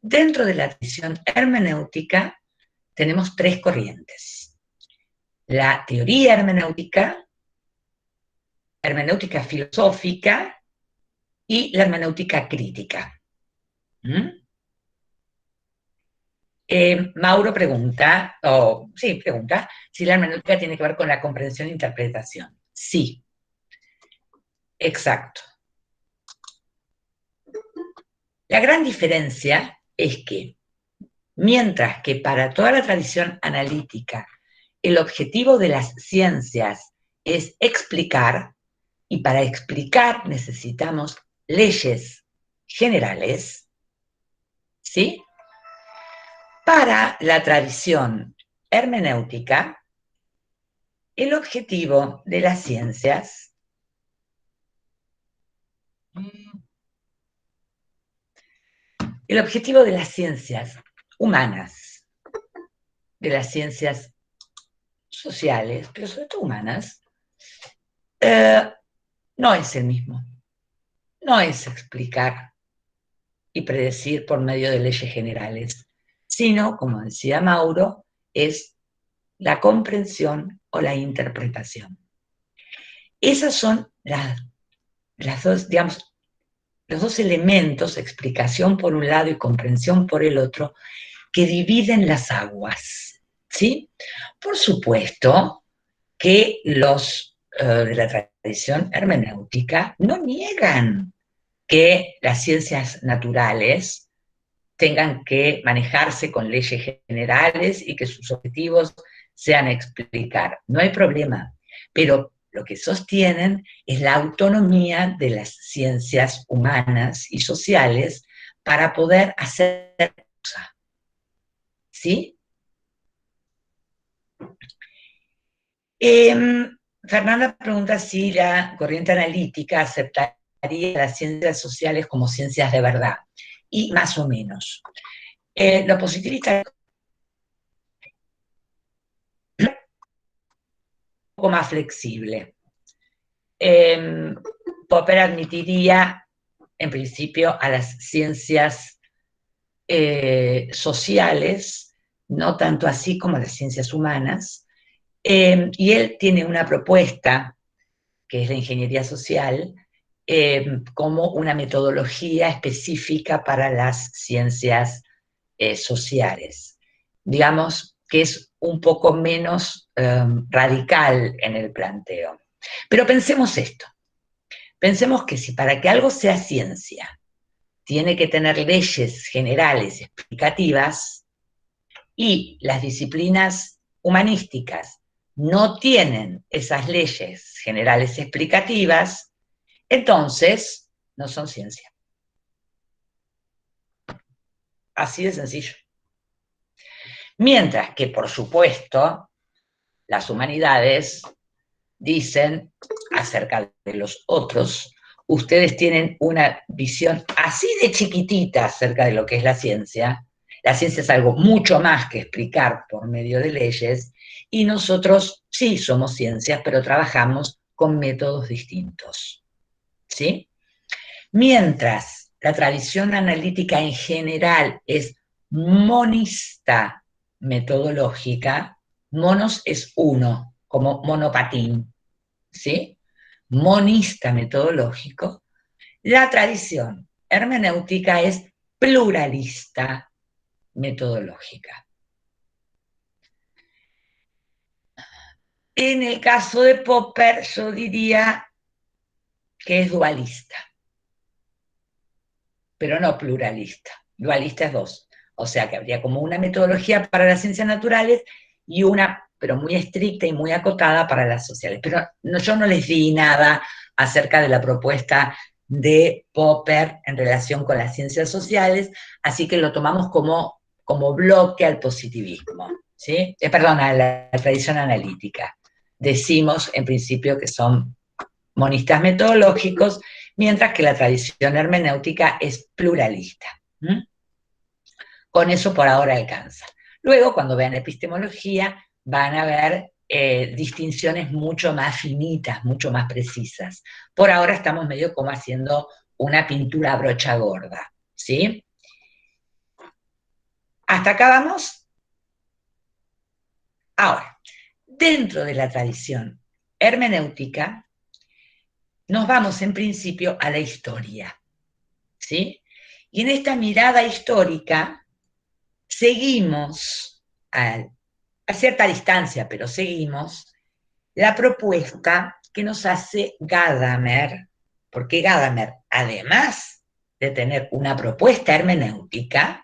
Dentro de la tradición hermenéutica tenemos tres corrientes. La teoría hermenéutica, hermenéutica filosófica y la hermenéutica crítica. ¿Mm? Mauro pregunta, pregunta, si la hermenéutica tiene que ver con la comprensión e interpretación. Sí, exacto. La gran diferencia es que, mientras que para toda la tradición analítica, el objetivo de las ciencias es explicar, y para explicar necesitamos leyes generales, ¿sí? Para la tradición hermenéutica, el objetivo de las ciencias humanas, de las ciencias sociales, pero sobre todo humanas, no es el mismo. No es explicar y predecir por medio de leyes generales, sino, como decía Mauro, es la comprensión o la interpretación. Esas son las dos, digamos, los dos elementos, explicación por un lado y comprensión por el otro, que dividen las aguas, ¿sí? Por supuesto que los de la tradición hermenéutica no niegan que las ciencias naturales tengan que manejarse con leyes generales y que sus objetivos sean explicar. No hay problema, pero lo que sostienen es la autonomía de las ciencias humanas y sociales para poder hacer cosas. ¿Sí? Fernanda pregunta si la corriente analítica aceptaría las ciencias sociales como ciencias de verdad. Y más o menos. Lo positivista es un poco más flexible. Popper admitiría, en principio, a las ciencias sociales, no tanto así como a las ciencias humanas, y él tiene una propuesta, que es la ingeniería social, como una metodología específica para las ciencias sociales. Digamos que es un poco menos radical en el planteo. Pero pensemos esto. Pensemos que si para que algo sea ciencia tiene que tener leyes generales explicativas y las disciplinas humanísticas no tienen esas leyes generales explicativas, entonces no son ciencia. Así de sencillo. Mientras que, por supuesto, las humanidades dicen acerca de los otros, ustedes tienen una visión así de chiquitita acerca de lo que es la ciencia. La ciencia es algo mucho más que explicar por medio de leyes, y nosotros sí somos ciencias, pero trabajamos con métodos distintos. ¿Sí? Mientras la tradición analítica en general es monista metodológica, monos es uno, como monopatín, ¿sí? Monista metodológico, la tradición hermenéutica es pluralista metodológica. En el caso de Popper, yo diría que es dualista, pero no pluralista. Dualista es dos. O sea que habría como una metodología para las ciencias naturales y una, pero muy estricta y muy acotada, para las sociales. Pero no, yo no les di nada acerca de la propuesta de Popper en relación con las ciencias sociales, así que lo tomamos como bloque al positivismo, ¿sí? Perdón, a la tradición analítica. Decimos en principio que son monistas metodológicos, mientras que la tradición hermenéutica es pluralista. ¿Mm? Con eso por ahora alcanza. Luego, cuando vean epistemología, van a ver distinciones mucho más finitas, mucho más precisas. Por ahora estamos medio como haciendo una pintura a brocha gorda, ¿sí? ¿Hasta acá vamos? Ahora, dentro de la tradición hermenéutica, nos vamos en principio a la historia, ¿sí? Y en esta mirada histórica seguimos, a cierta distancia, pero seguimos, la propuesta que nos hace Gadamer, porque Gadamer, además de tener una propuesta hermenéutica,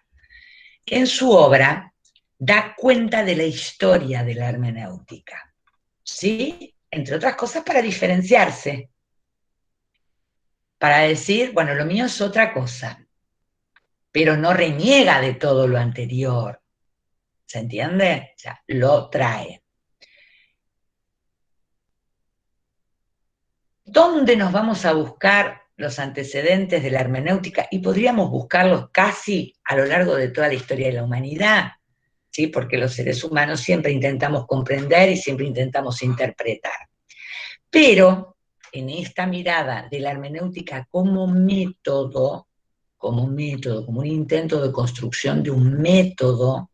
en su obra da cuenta de la historia de la hermenéutica, ¿sí? Entre otras cosas para diferenciarse, para decir, bueno, lo mío es otra cosa, pero no reniega de todo lo anterior, ¿se entiende? O sea, lo trae. ¿Dónde nos vamos a buscar los antecedentes de la hermenéutica? Y podríamos buscarlos casi a lo largo de toda la historia de la humanidad, ¿sí? Porque los seres humanos siempre intentamos comprender y siempre intentamos interpretar. Pero en esta mirada de la hermenéutica como método, como un intento de construcción de un método,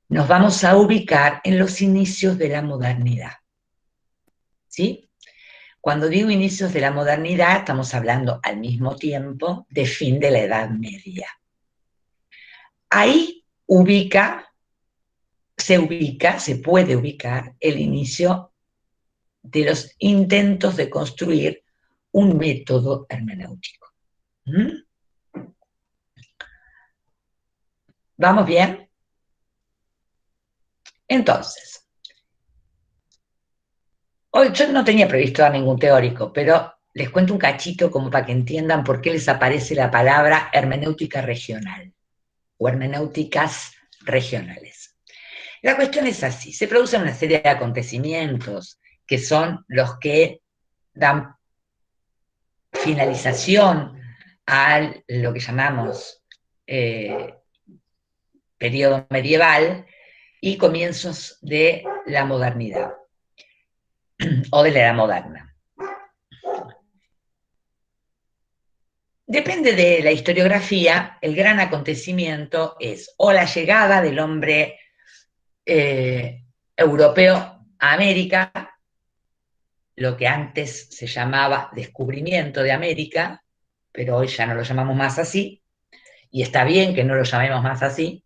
nos vamos a ubicar en los inicios de la modernidad, ¿sí? Cuando digo inicios de la modernidad, estamos hablando al mismo tiempo de fin de la Edad Media. Ahí se puede ubicar el inicio de los intentos de construir un método hermenéutico. ¿Mm? ¿Vamos bien? Entonces, hoy yo no tenía previsto dar ningún teórico, pero les cuento un cachito como para que entiendan por qué les aparece la palabra hermenéutica regional o hermenéuticas regionales. La cuestión es así, se producen una serie de acontecimientos que son los que dan finalización a lo que llamamos periodo medieval y comienzos de la modernidad o de la edad moderna. Depende de la historiografía, el gran acontecimiento es o la llegada del hombre europeo a América, lo que antes se llamaba descubrimiento de América, pero hoy ya no lo llamamos más así, y está bien que no lo llamemos más así,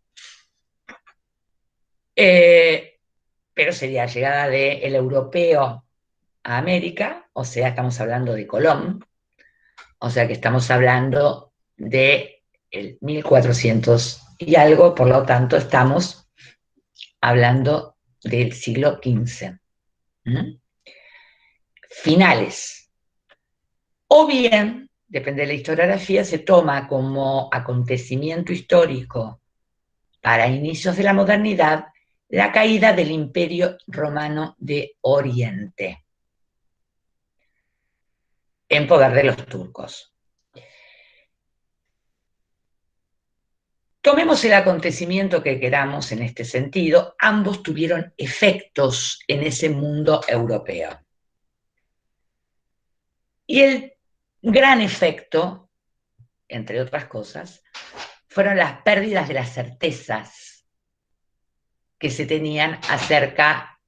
pero sería la llegada del europeo a América, o sea, estamos hablando de Colón, o sea que estamos hablando de el 1400 y algo, por lo tanto estamos hablando del siglo XV. ¿Mm? Finales. O bien, depende de la historiografía, se toma como acontecimiento histórico para inicios de la modernidad la caída del Imperio Romano de Oriente en poder de los turcos. Tomemos el acontecimiento que queramos en este sentido, ambos tuvieron efectos en ese mundo europeo. Y el gran efecto, entre otras cosas, fueron las pérdidas de las certezas que se tenían acerca.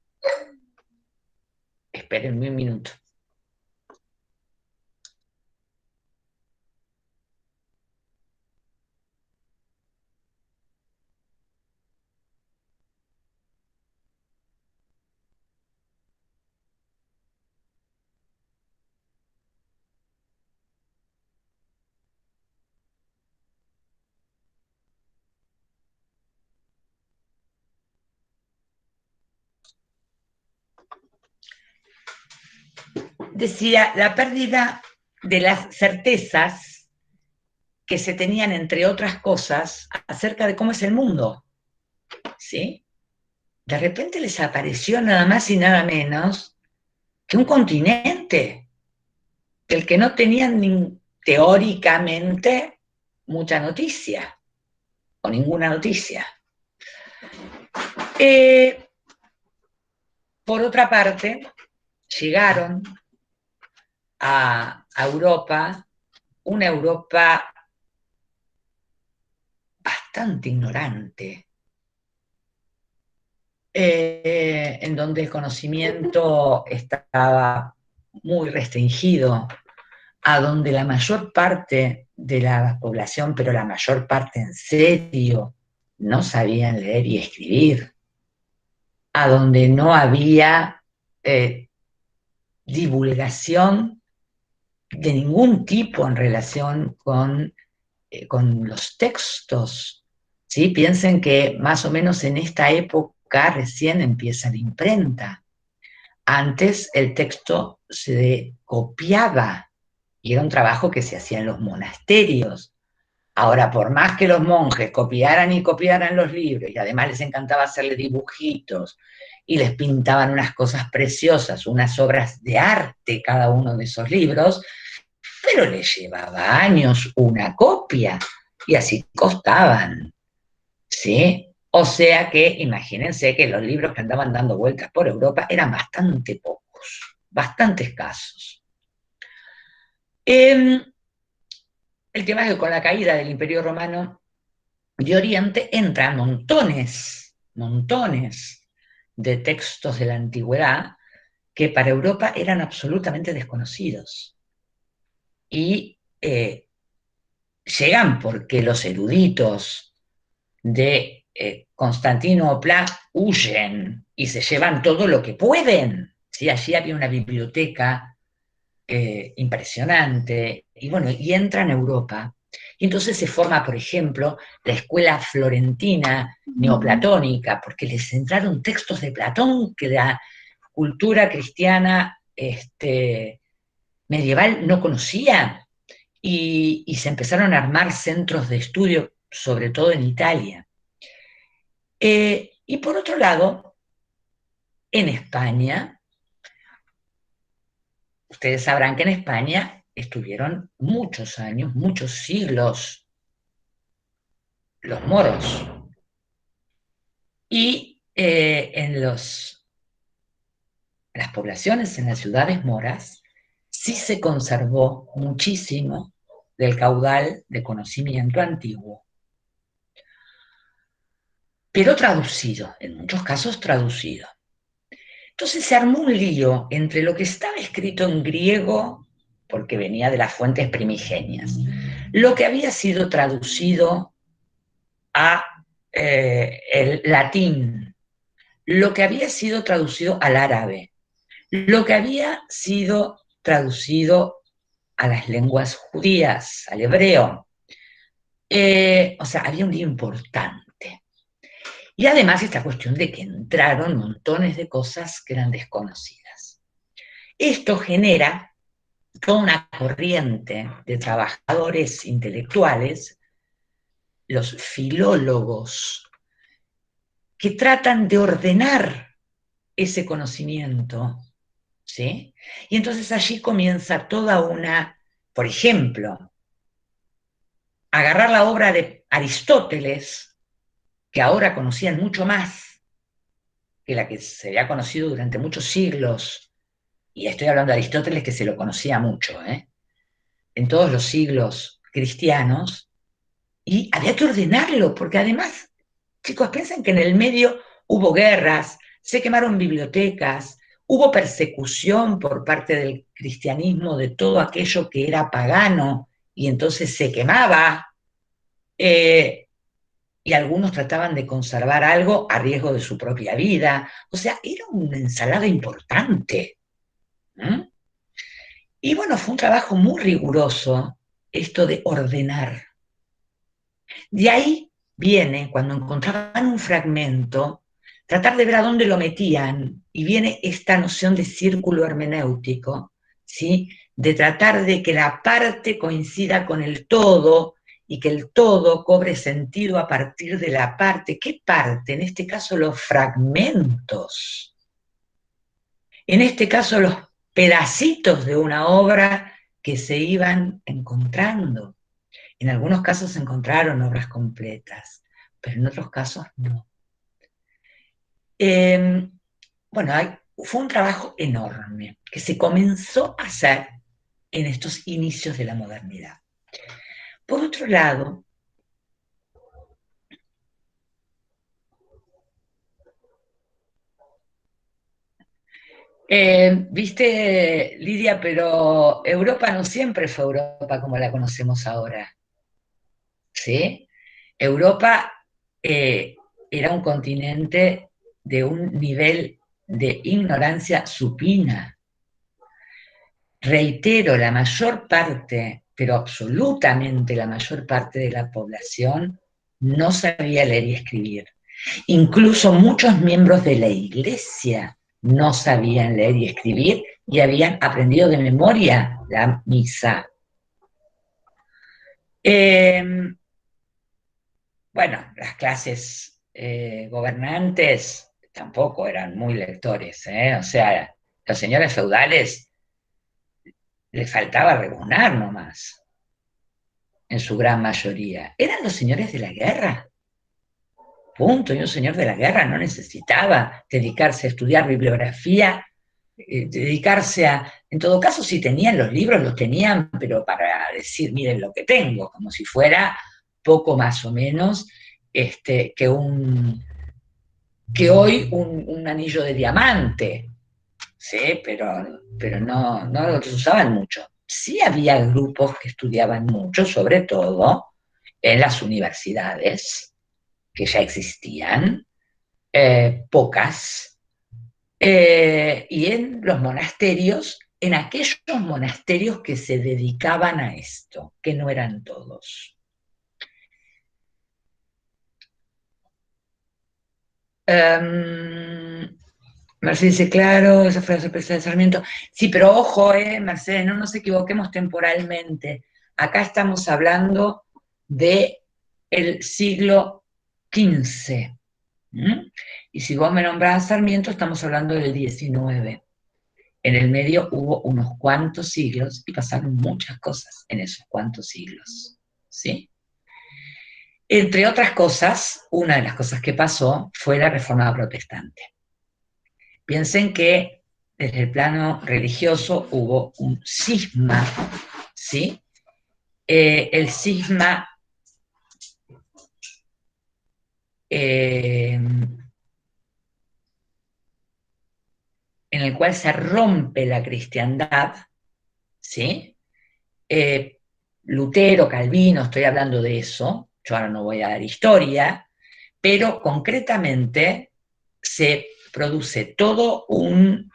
Espérenme un minuto. Decía, la pérdida de las certezas que se tenían, entre otras cosas, acerca de cómo es el mundo, ¿sí? De repente les apareció nada más y nada menos que un continente del que no tenían teóricamente mucha noticia, o ninguna noticia. Por otra parte, llegaron a Europa, una Europa bastante ignorante, en donde el conocimiento estaba muy restringido, a donde la mayor parte de la población, pero la mayor parte en serio, no sabían leer y escribir, a donde no había divulgación de ningún tipo en relación con los textos. ¿Sí? Piensen que más o menos en esta época recién empieza la imprenta. Antes el texto se copiaba y era un trabajo que se hacía en los monasterios. Ahora, por más que los monjes copiaran y copiaran los libros, y además les encantaba hacerle dibujitos, y les pintaban unas cosas preciosas, unas obras de arte cada uno de esos libros, pero les llevaba años una copia, y así costaban, ¿sí? O sea que imagínense que los libros que andaban dando vueltas por Europa eran bastante pocos, bastante escasos. El tema es que con la caída del Imperio Romano de Oriente entran montones, montones de textos de la antigüedad que para Europa eran absolutamente desconocidos. Y llegan porque los eruditos de Constantinopla huyen y se llevan todo lo que pueden. ¿Sí? Allí había una biblioteca impresionante, y bueno, y entran a Europa. Y entonces se forma, por ejemplo, la escuela florentina neoplatónica, porque les entraron textos de Platón que la cultura cristiana medieval no conocía, y se empezaron a armar centros de estudio, sobre todo en Italia. Y por otro lado, en España, ustedes sabrán que en España estuvieron muchos años, muchos siglos, los moros. Y las poblaciones, en las ciudades moras, sí se conservó muchísimo del caudal de conocimiento antiguo, pero traducido, en muchos casos traducido. Entonces se armó un lío entre lo que estaba escrito en griego, porque venía de las fuentes primigenias, lo que había sido traducido a el latín, lo que había sido traducido al árabe, lo que había sido traducido a las lenguas judías, al hebreo. O sea, había un lío importante. Y además esta cuestión de que entraron montones de cosas que eran desconocidas. Esto genera toda una corriente de trabajadores intelectuales, los filólogos, que tratan de ordenar ese conocimiento, ¿sí? Y entonces allí comienza toda una, por ejemplo, agarrar la obra de Aristóteles, que ahora conocían mucho más que la que se había conocido durante muchos siglos, y estoy hablando de Aristóteles que se lo conocía mucho, en todos los siglos cristianos, y había que ordenarlo, porque además, chicos, piensen que en el medio hubo guerras, se quemaron bibliotecas, hubo persecución por parte del cristianismo de todo aquello que era pagano, y entonces se quemaba, y algunos trataban de conservar algo a riesgo de su propia vida. O sea, era una ensalada importante. ¿Eh? Y bueno, fue un trabajo muy riguroso esto de ordenar. De ahí viene, cuando encontraban un fragmento, tratar de ver a dónde lo metían, y viene esta noción de círculo hermenéutico, ¿sí? De tratar de que la parte coincida con el todo y que el todo cobre sentido a partir de la parte. ¿Qué parte? En este caso los fragmentos. En este caso los pedacitos de una obra que se iban encontrando. En algunos casos se encontraron obras completas, pero en otros casos no. Bueno, fue un trabajo enorme que se comenzó a hacer en estos inicios de la modernidad. Por otro lado, Viste, Lidia, pero Europa no siempre fue Europa como la conocemos ahora, ¿sí? Europa eh, era un continente de un nivel de ignorancia supina. Reitero, la mayor parte, pero absolutamente la mayor parte de la población no sabía leer y escribir. Incluso muchos miembros de la iglesia no sabían leer y escribir y habían aprendido de memoria la misa. Eh, bueno, las clases gobernantes tampoco eran muy lectores, ¿eh? O sea, los señores feudales les faltaba rebuznar nomás, en su gran mayoría. Eran los señores de la guerra, punto. Y un señor de la guerra no necesitaba dedicarse a estudiar bibliografía, dedicarse a, en todo caso, si tenían los libros, los tenían, pero para decir, miren lo que tengo, como si fuera poco más o menos que que hoy un anillo de diamante, ¿sí? Pero no los usaban mucho. Sí había grupos que estudiaban mucho, sobre todo en las universidades, que ya existían, pocas, y en los monasterios, en aquellos monasterios que se dedicaban a esto, que no eran todos. Um, Mercedes dice, claro, esa fue la sorpresa de Sarmiento. Sí, pero ojo, Mercedes, no nos equivoquemos temporalmente. Acá estamos hablando de el siglo XV. ¿Mm? Y si vos me nombrás a Sarmiento, estamos hablando del XIX. En el medio hubo unos cuantos siglos y pasaron muchas cosas en esos cuantos siglos. ¿Sí? Entre otras cosas, una de las cosas que pasó fue la Reforma Protestante. Piensen que desde el plano religioso hubo un cisma, ¿sí? El cisma en el cual se rompe la cristiandad, ¿sí? Eh, Lutero, Calvino, estoy hablando de eso, yo ahora no voy a dar historia, pero concretamente se produce todo un...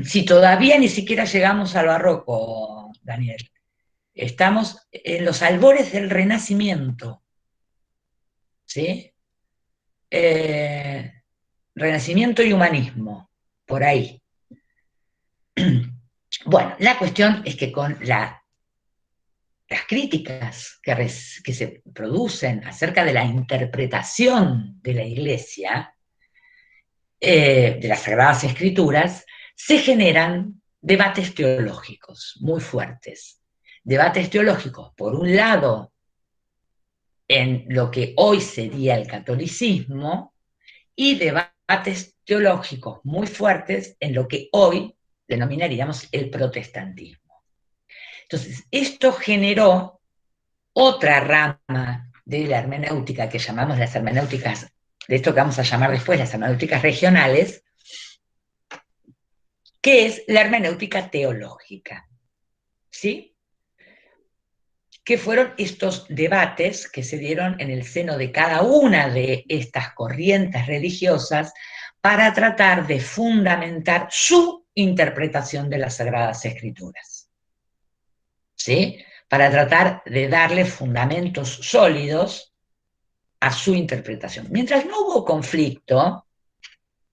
si todavía ni siquiera llegamos al barroco, Daniel, estamos en los albores del Renacimiento, ¿sí? Eh, Renacimiento y humanismo, por ahí. Bueno, la cuestión es que con las críticas que se producen acerca de la interpretación de la Iglesia, de las Sagradas Escrituras, se generan debates teológicos muy fuertes. Debates teológicos, por un lado, en lo que hoy sería el catolicismo, y debates teológicos muy fuertes en lo que hoy denominaríamos el protestantismo. Entonces, esto generó otra rama de la hermenéutica que llamamos las hermenéuticas, de esto que vamos a llamar después las hermenéuticas regionales, que es la hermenéutica teológica, ¿sí? Que fueron estos debates que se dieron en el seno de cada una de estas corrientes religiosas para tratar de fundamentar su interpretación de las Sagradas Escrituras, ¿sí? Para tratar de darle fundamentos sólidos a su interpretación. Mientras no hubo conflicto,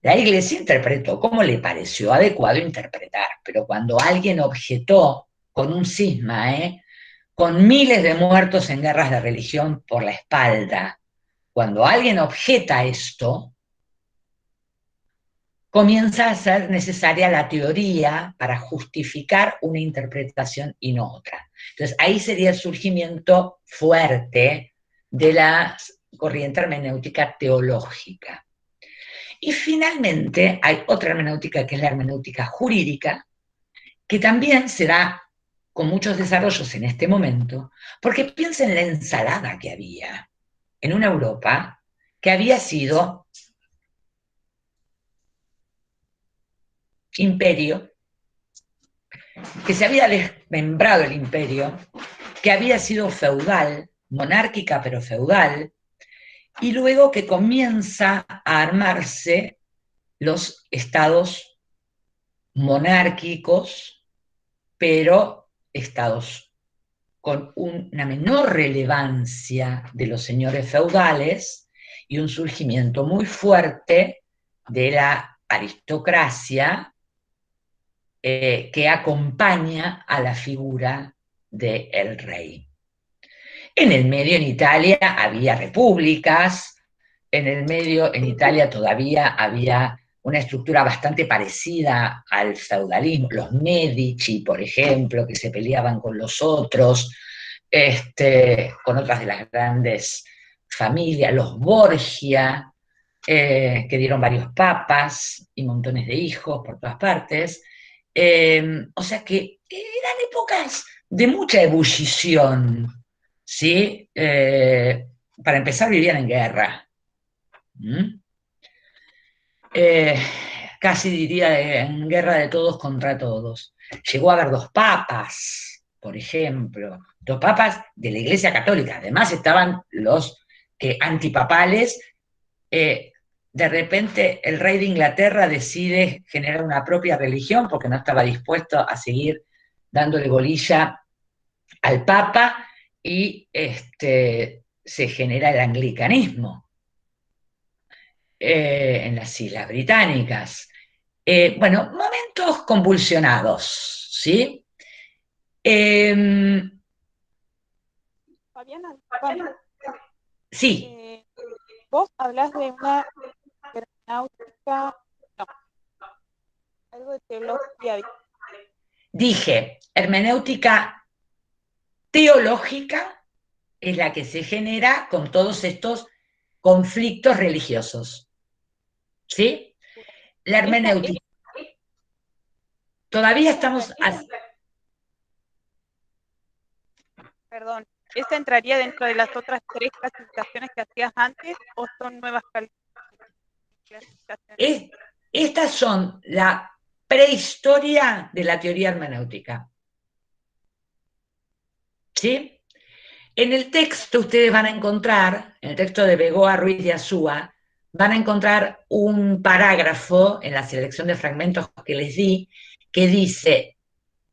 la Iglesia interpretó como le pareció adecuado interpretar, pero cuando alguien objetó con un cisma, con miles de muertos en guerras de religión por la espalda, cuando alguien objeta esto, comienza a ser necesaria la teoría para justificar una interpretación y no otra. Entonces ahí sería el surgimiento fuerte de la corriente hermenéutica teológica. Y finalmente hay otra hermenéutica que es la hermenéutica jurídica, que también se da con muchos desarrollos en este momento, porque piensa en la ensalada que había en una Europa que había sido imperio, que se había desmembrado el imperio, que había sido feudal, monárquica pero feudal, y luego que comienza a armarse los estados monárquicos, pero estados con una menor relevancia de los señores feudales y un surgimiento muy fuerte de la aristocracia que acompaña a la figura del rey. En el medio, en Italia, había repúblicas, en el medio, en Italia todavía había una estructura bastante parecida al feudalismo, los Medici, por ejemplo, que se peleaban con los otros, con otras de las grandes familias, los Borgia, que dieron varios papas y montones de hijos por todas partes. O sea que eran épocas de mucha ebullición, ¿sí? Para empezar, vivían en guerra. ¿Mm? Casi diría en guerra de todos contra todos. Llegó a haber dos papas, por ejemplo, dos papas de la Iglesia Católica. Además estaban los antipapales. De repente el rey de Inglaterra decide generar una propia religión porque no estaba dispuesto a seguir dándole bolilla al papa y se genera el anglicanismo en las Islas Británicas. Bueno, momentos convulsionados, ¿sí? Fabiana, disculpame. Sí, Vos hablas de una hermenéutica, no, algo de teología. dije, hermenéutica teológica es la que se genera con todos estos conflictos religiosos, ¿sí? La Esta, hermenéutica. Todavía esta estamos... entraría, perdón, ¿esta entraría dentro de las otras tres clasificaciones que hacías antes o son nuevas clasificaciones? Estas son la prehistoria de la teoría hermenéutica, ¿sí? En el texto ustedes van a encontrar, en el texto de Begoa Ruiz de Azúa, van a encontrar un parágrafo en la selección de fragmentos que les di, que dice,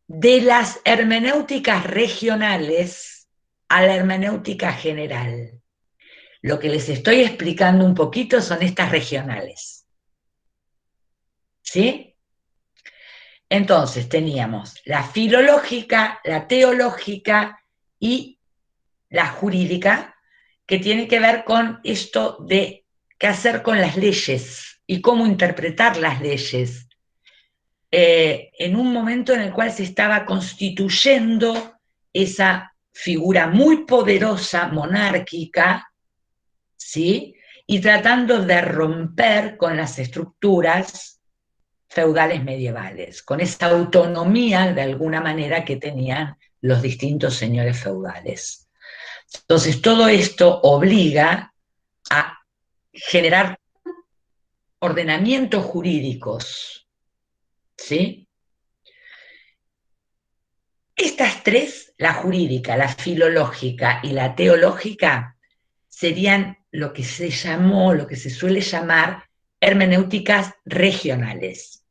de las hermenéuticas regionales a la hermenéutica general. Lo que les estoy explicando un poquito son estas regionales. ¿Sí? Entonces teníamos la filológica, la teológica y la jurídica, que tiene que ver con esto de qué hacer con las leyes y cómo interpretar las leyes, en un momento en el cual se estaba constituyendo esa figura muy poderosa, monárquica, ¿sí? Y tratando de romper con las estructuras feudales medievales, con esa autonomía de alguna manera que tenían los distintos señores feudales. Entonces, todo esto obliga a generar ordenamientos jurídicos, ¿sí? Estas tres, la jurídica, la filológica y la teológica, serían lo que se llamó, lo que se suele llamar hermenéuticas regionales.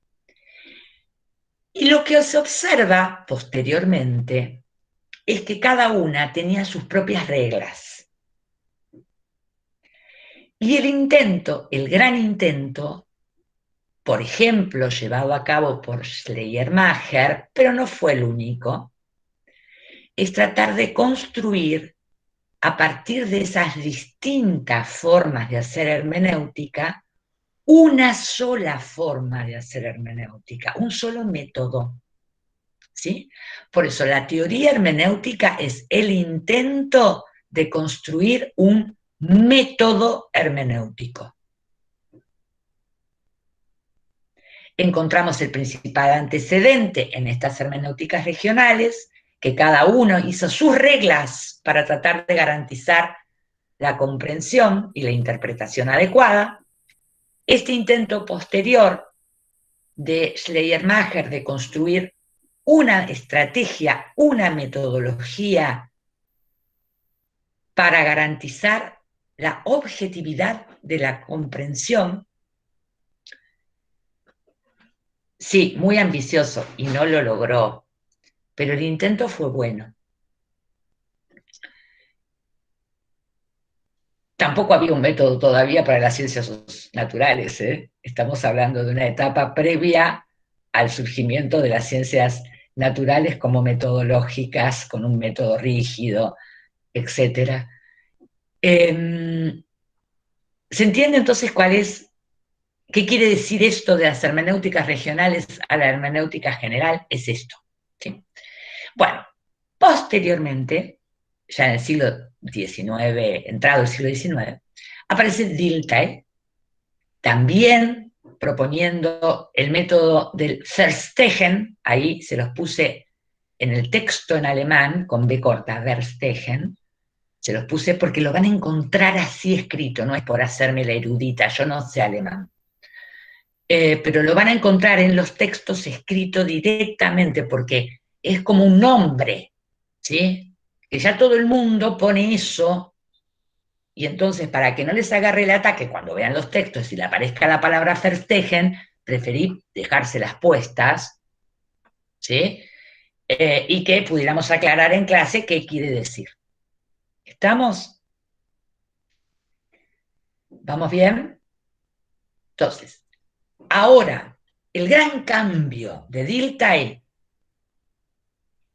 Y lo que se observa posteriormente es que cada una tenía sus propias reglas. Y el intento, el gran intento, por ejemplo, llevado a cabo por Schleiermacher, pero no fue el único, es tratar de construir a partir de esas distintas formas de hacer hermenéutica, una sola forma de hacer hermenéutica, un solo método. ¿Sí? Por eso la teoría hermenéutica es el intento de construir un método hermenéutico. Encontramos el principal antecedente en estas hermenéuticas regionales, que cada uno hizo sus reglas para tratar de garantizar la comprensión y la interpretación adecuada. Este intento posterior de Schleiermacher de construir una estrategia, una metodología para garantizar la objetividad de la comprensión, sí, muy ambicioso y no lo logró, pero el intento fue bueno. Tampoco había un método todavía para las ciencias naturales, ¿eh? Estamos hablando de una etapa previa al surgimiento de las ciencias naturales como metodológicas, con un método rígido, etc. ¿Se entiende entonces qué quiere decir esto de las hermenéuticas regionales a la hermenéutica general? Es esto, ¿sí? Bueno, posteriormente, ya en el siglo XIX, entrado el siglo XIX, aparece Dilthey, también proponiendo el método del Verstehen, ahí se los puse en el texto en alemán, con B corta, Verstehen, se los puse porque lo van a encontrar así escrito, no es por hacerme la erudita, yo no sé alemán. Pero lo van a encontrar en los textos escrito directamente porque es como un nombre, ¿sí? Que ya todo el mundo pone eso y entonces para que no les agarre el ataque cuando vean los textos y le aparezca la palabra Verstehen, preferí dejárselas puestas, ¿sí? Y que pudiéramos aclarar en clase qué quiere decir. ¿Estamos? ¿Vamos bien? Entonces, ahora, el gran cambio de Dilthey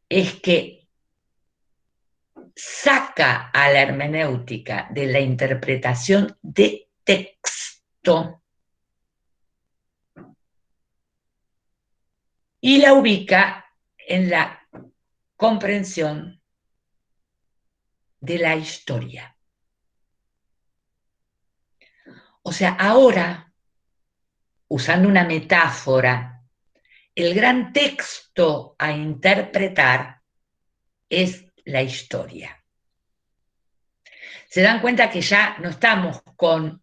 es que saca a la hermenéutica de la interpretación de texto y la ubica en la comprensión de la historia. O sea, ahora, usando una metáfora, el gran texto a interpretar es la historia. Se dan cuenta que ya no estamos con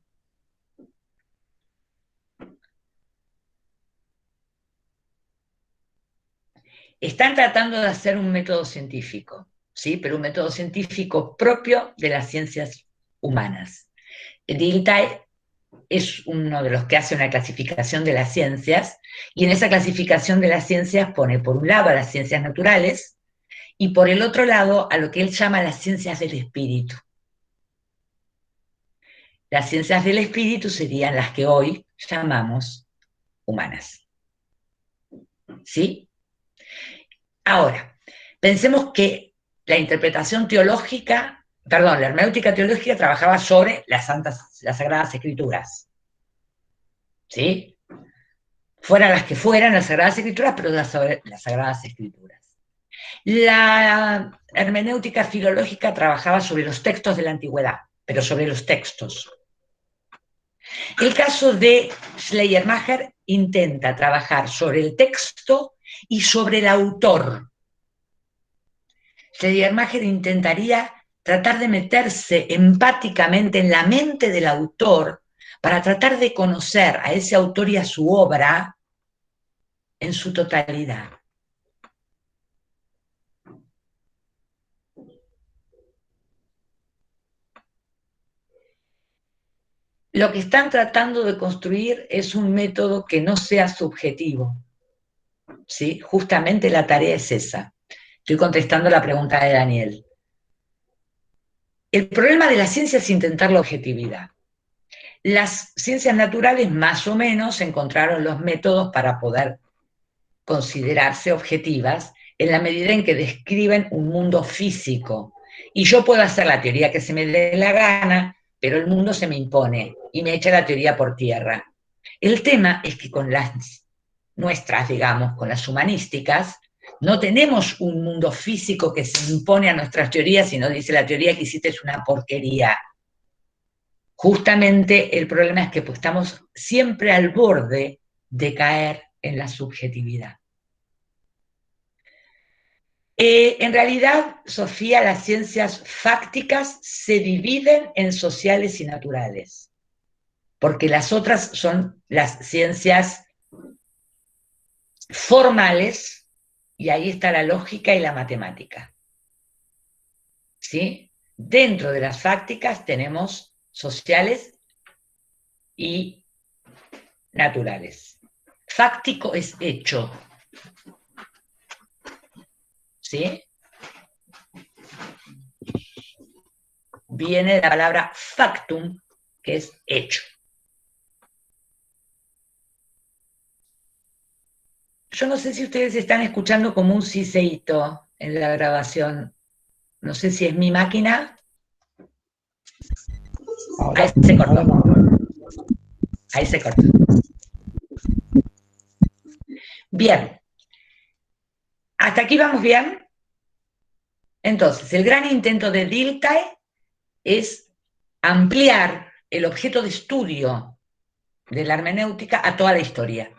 están tratando de hacer un método científico, ¿sí? Pero un método científico propio de las ciencias humanas. Dilthey es uno de los que hace una clasificación de las ciencias, y en esa clasificación de las ciencias pone por un lado a las ciencias naturales y por el otro lado a lo que él llama las ciencias del espíritu. Las ciencias del espíritu serían las que hoy llamamos humanas. ¿Sí? Ahora, pensemos que la interpretación teológica, perdón, la hermenéutica teológica trabajaba sobre las Sagradas Escrituras. ¿Sí? Fueran las que fueran las Sagradas Escrituras, pero las Sagradas Escrituras. La hermenéutica filológica trabajaba sobre los textos de la antigüedad, pero sobre los textos. El caso de Schleiermacher intenta trabajar sobre el texto y sobre el autor. Schleiermacher intentaría tratar de meterse empáticamente en la mente del autor para tratar de conocer a ese autor y a su obra en su totalidad. Lo que están tratando de construir es un método que no sea subjetivo, ¿sí? Justamente la tarea es esa. Estoy contestando la pregunta de Daniel. El problema de la ciencia es intentar la objetividad. Las ciencias naturales más o menos encontraron los métodos para poder considerarse objetivas en la medida en que describen un mundo físico. Y yo puedo hacer la teoría que se me dé la gana, pero el mundo se me impone y me echa la teoría por tierra. El tema es que con las nuestras, digamos, con las humanísticas, no tenemos un mundo físico que se impone a nuestras teorías, sino dice la teoría que hiciste es una porquería. Justamente el problema es que pues, estamos siempre al borde de caer en la subjetividad. En realidad, Sofía, las ciencias fácticas se dividen en sociales y naturales, porque las otras son las ciencias formales, y ahí está la lógica y la matemática. ¿Sí? Dentro de las fácticas tenemos sociales y naturales. Fáctico es hecho. ¿Sí? Viene de la palabra factum, que es hecho. Yo no sé si ustedes están escuchando como un siseíto en la grabación. No sé si es mi máquina. Ahí se cortó. Ahí se cortó. Bien. ¿Hasta aquí vamos bien? Entonces, el gran intento de Dilthey es ampliar el objeto de estudio de la hermenéutica a toda la historia.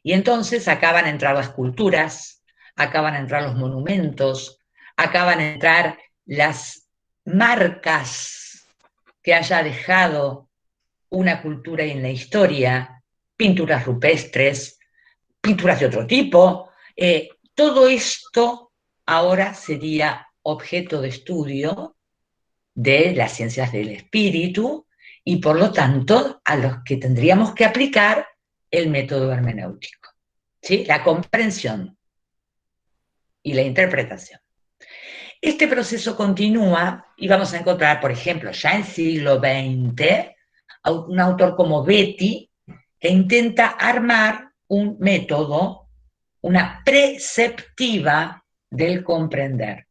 Y entonces acaban a entrar las culturas, acaban a entrar los monumentos, acaban a entrar las marcas que haya dejado una cultura en la historia, pinturas rupestres, pinturas de otro tipo. Todo esto ahora sería objeto de estudio de las ciencias del espíritu y por lo tanto a los que tendríamos que aplicar el método hermenéutico, ¿sí? La comprensión y la interpretación. Este proceso continúa y vamos a encontrar, por ejemplo, ya en siglo XX, un autor como Betti que intenta armar un método, una preceptiva del comprender.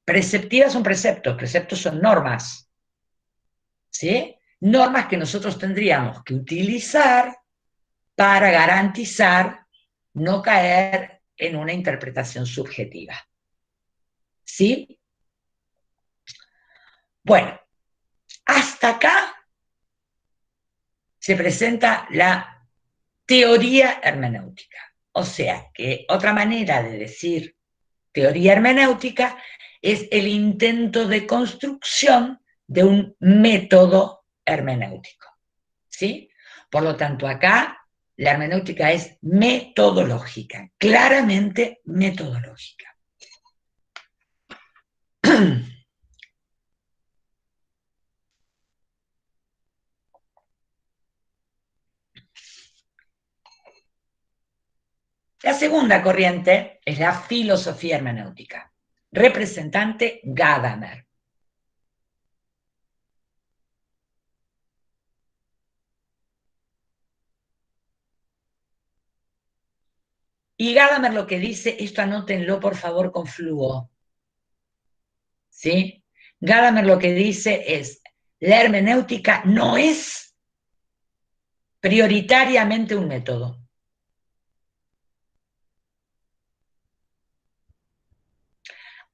Preceptivas son preceptos, preceptos son normas, ¿sí? Normas que nosotros tendríamos que utilizar para garantizar no caer en una interpretación subjetiva. ¿Sí? Bueno, hasta acá se presenta la teoría hermenéutica. O sea, que otra manera de decir teoría hermenéutica es el intento de construcción de un método hermenéutico. ¿Sí? Por lo tanto, acá la hermenéutica es metodológica, claramente metodológica. La segunda corriente es la filosofía hermenéutica, representante Gadamer. Y Gadamer lo que dice, esto anótenlo por favor con flujo, ¿sí? Gadamer lo que dice es, la hermenéutica no es prioritariamente un método.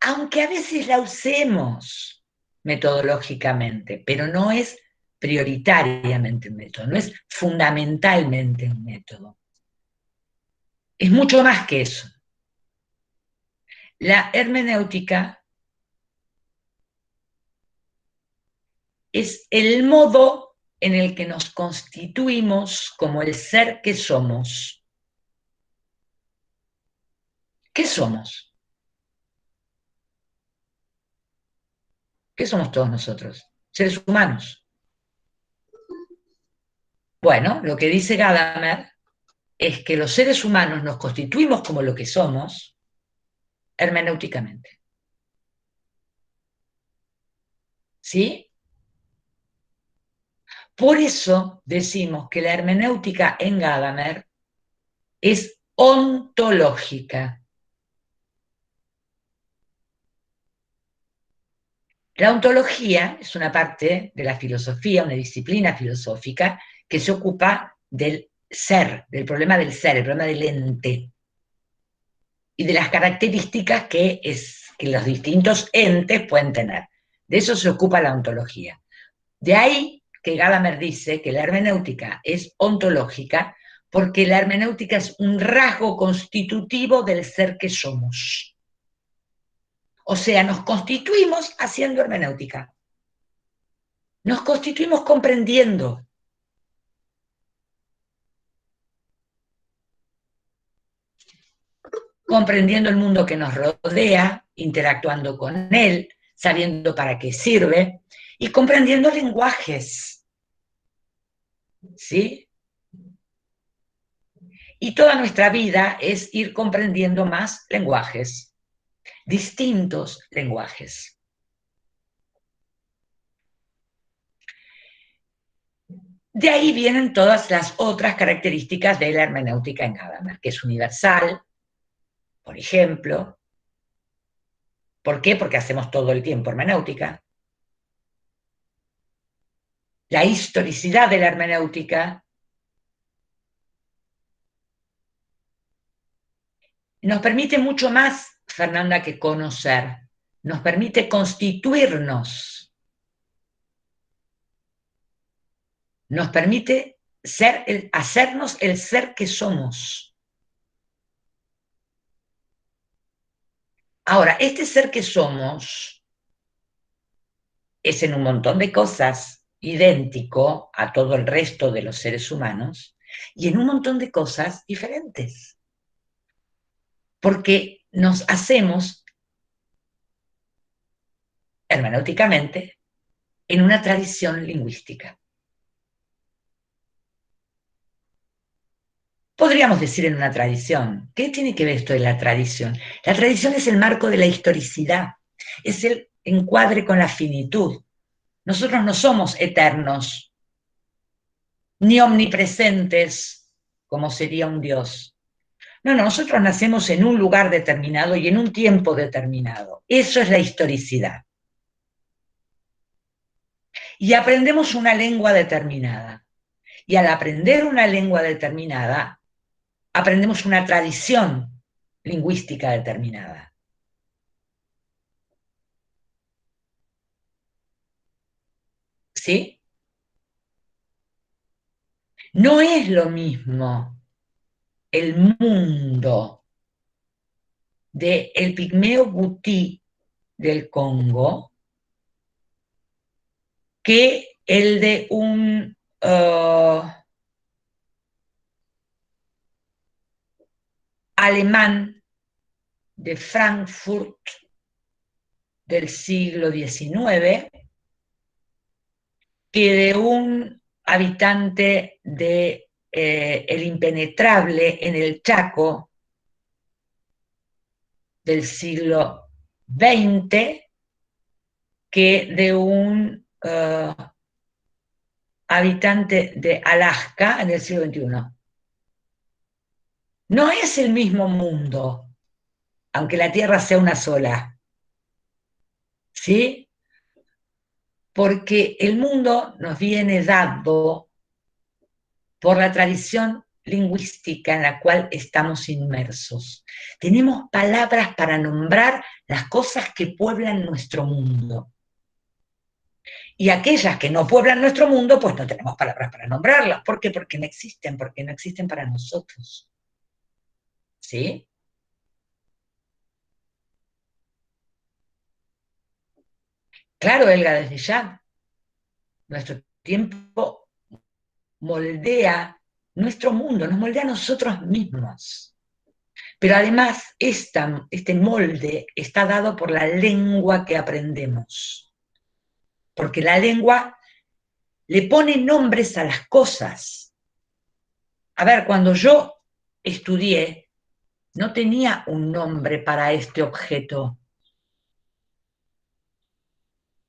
Aunque a veces la usemos metodológicamente, pero no es prioritariamente un método, no es fundamentalmente un método. Es mucho más que eso. La hermenéutica es el modo en el que nos constituimos como el ser que somos. ¿Qué somos? ¿Qué somos todos nosotros? Seres humanos. Bueno, lo que dice Gadamer es que los seres humanos nos constituimos como lo que somos hermenéuticamente. ¿Sí? Por eso decimos que la hermenéutica en Gadamer es ontológica. La ontología es una parte de la filosofía, una disciplina filosófica que se ocupa del ser, del problema del ser, el problema del ente y de las características que los distintos entes pueden tener. De eso se ocupa la ontología. De ahí que Gadamer dice que la hermenéutica es ontológica porque la hermenéutica es un rasgo constitutivo del ser que somos. O sea, nos constituimos haciendo hermenéutica. Nos constituimos comprendiendo. comprendiendo el mundo que nos rodea, interactuando con él, sabiendo para qué sirve, y comprendiendo lenguajes, ¿sí? Y toda nuestra vida es ir comprendiendo más lenguajes, distintos lenguajes. De ahí vienen todas las otras características de la hermenéutica en Gadamer, que es universal, por ejemplo. ¿Por qué? Porque hacemos todo el tiempo hermenéutica. La historicidad de la hermenéutica nos permite mucho más, Fernanda, que conocer. Nos permite constituirnos. Nos permite hacernos el ser que somos. Ahora, este ser que somos es en un montón de cosas idéntico a todo el resto de los seres humanos y en un montón de cosas diferentes. Porque nos hacemos hermenéuticamente en una tradición lingüística. Podríamos decir en una tradición. ¿Qué tiene que ver esto de la tradición? La tradición es el marco de la historicidad, es el encuadre con la finitud. Nosotros no somos eternos, ni omnipresentes, como sería un Dios. No, nosotros nacemos en un lugar determinado y en un tiempo determinado. Eso es la historicidad. Y aprendemos una lengua determinada. Y al aprender una lengua determinada, aprendemos una tradición lingüística determinada. ¿Sí? No es lo mismo el mundo del pigmeo gutí del Congo que el de un alemán de Frankfurt del siglo XIX que de un habitante de el impenetrable en el Chaco del siglo XX que de un habitante de Alaska en el siglo XXI. No es el mismo mundo, aunque la Tierra sea una sola. ¿Sí? Porque el mundo nos viene dado por la tradición lingüística en la cual estamos inmersos. Tenemos palabras para nombrar las cosas que pueblan nuestro mundo. Y aquellas que no pueblan nuestro mundo, pues no tenemos palabras para nombrarlas. ¿Por qué? Porque no existen para nosotros. ¿Sí? Claro, Elga, desde ya. Nuestro tiempo moldea nuestro mundo, nos moldea a nosotros mismos. Pero además, este molde está dado por la lengua que aprendemos. Porque la lengua le pone nombres a las cosas. A ver, cuando yo estudié, no tenía un nombre para este objeto.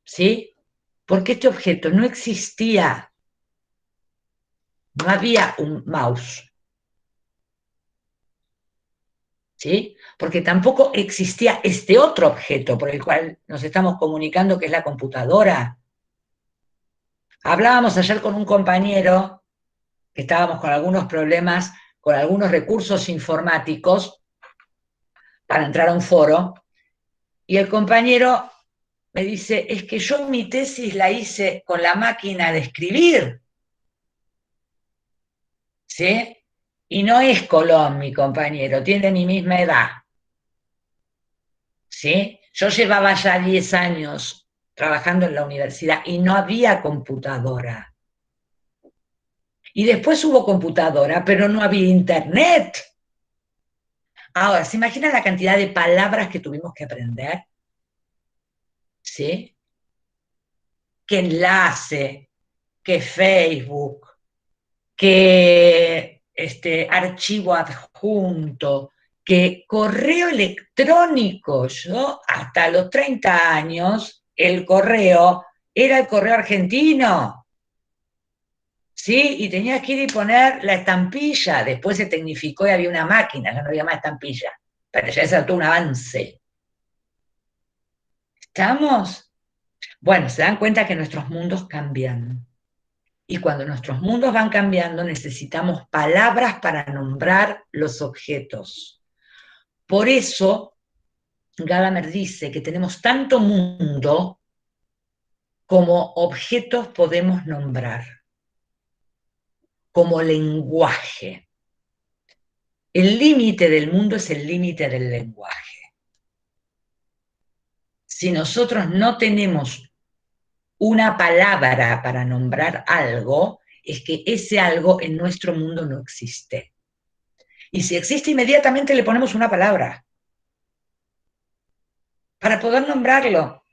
¿Sí? Porque este objeto no existía. No había un mouse. ¿Sí? Porque tampoco existía este otro objeto por el cual nos estamos comunicando, que es la computadora. Hablábamos ayer con un compañero que estábamos con algunos problemas, con algunos recursos informáticos para entrar a un foro, y el compañero me dice, es que yo mi tesis la hice con la máquina de escribir, ¿sí? Y no es Colón, mi compañero, tiene mi misma edad, ¿sí? Yo llevaba ya 10 años trabajando en la universidad y no había computadora. Y después hubo computadora, pero no había internet. Ahora, ¿se imagina la cantidad de palabras que tuvimos que aprender? ¿Sí? ¿Qué enlace? ¿Qué Facebook? ¿Qué archivo adjunto? ¿Qué correo electrónico? Yo hasta los 30 años, el correo era el correo argentino. ¿Sí? Y tenías que ir y poner la estampilla. Después se tecnificó y había una máquina, ya no había más estampilla. Pero ya es todo un avance. ¿Estamos? Bueno, se dan cuenta que nuestros mundos cambian. Y cuando nuestros mundos van cambiando, necesitamos palabras para nombrar los objetos. Por eso, Gadamer dice que tenemos tanto mundo como objetos podemos nombrar, como lenguaje. El límite del mundo es el límite del lenguaje. Si nosotros no tenemos una palabra para nombrar algo, es que ese algo en nuestro mundo no existe. Y si existe, inmediatamente le ponemos una palabra para poder nombrarlo.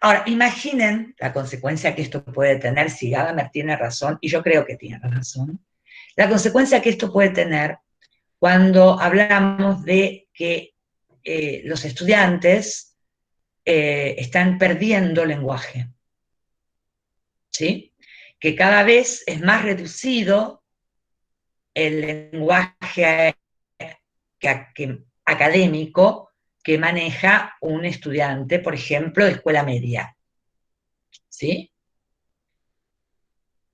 Ahora, imaginen la consecuencia que esto puede tener, si Gadamer tiene razón, y yo creo que tiene razón, la consecuencia que esto puede tener cuando hablamos de que los estudiantes están perdiendo lenguaje, ¿sí? Que cada vez es más reducido el lenguaje académico que maneja un estudiante, por ejemplo, de escuela media, ¿sí?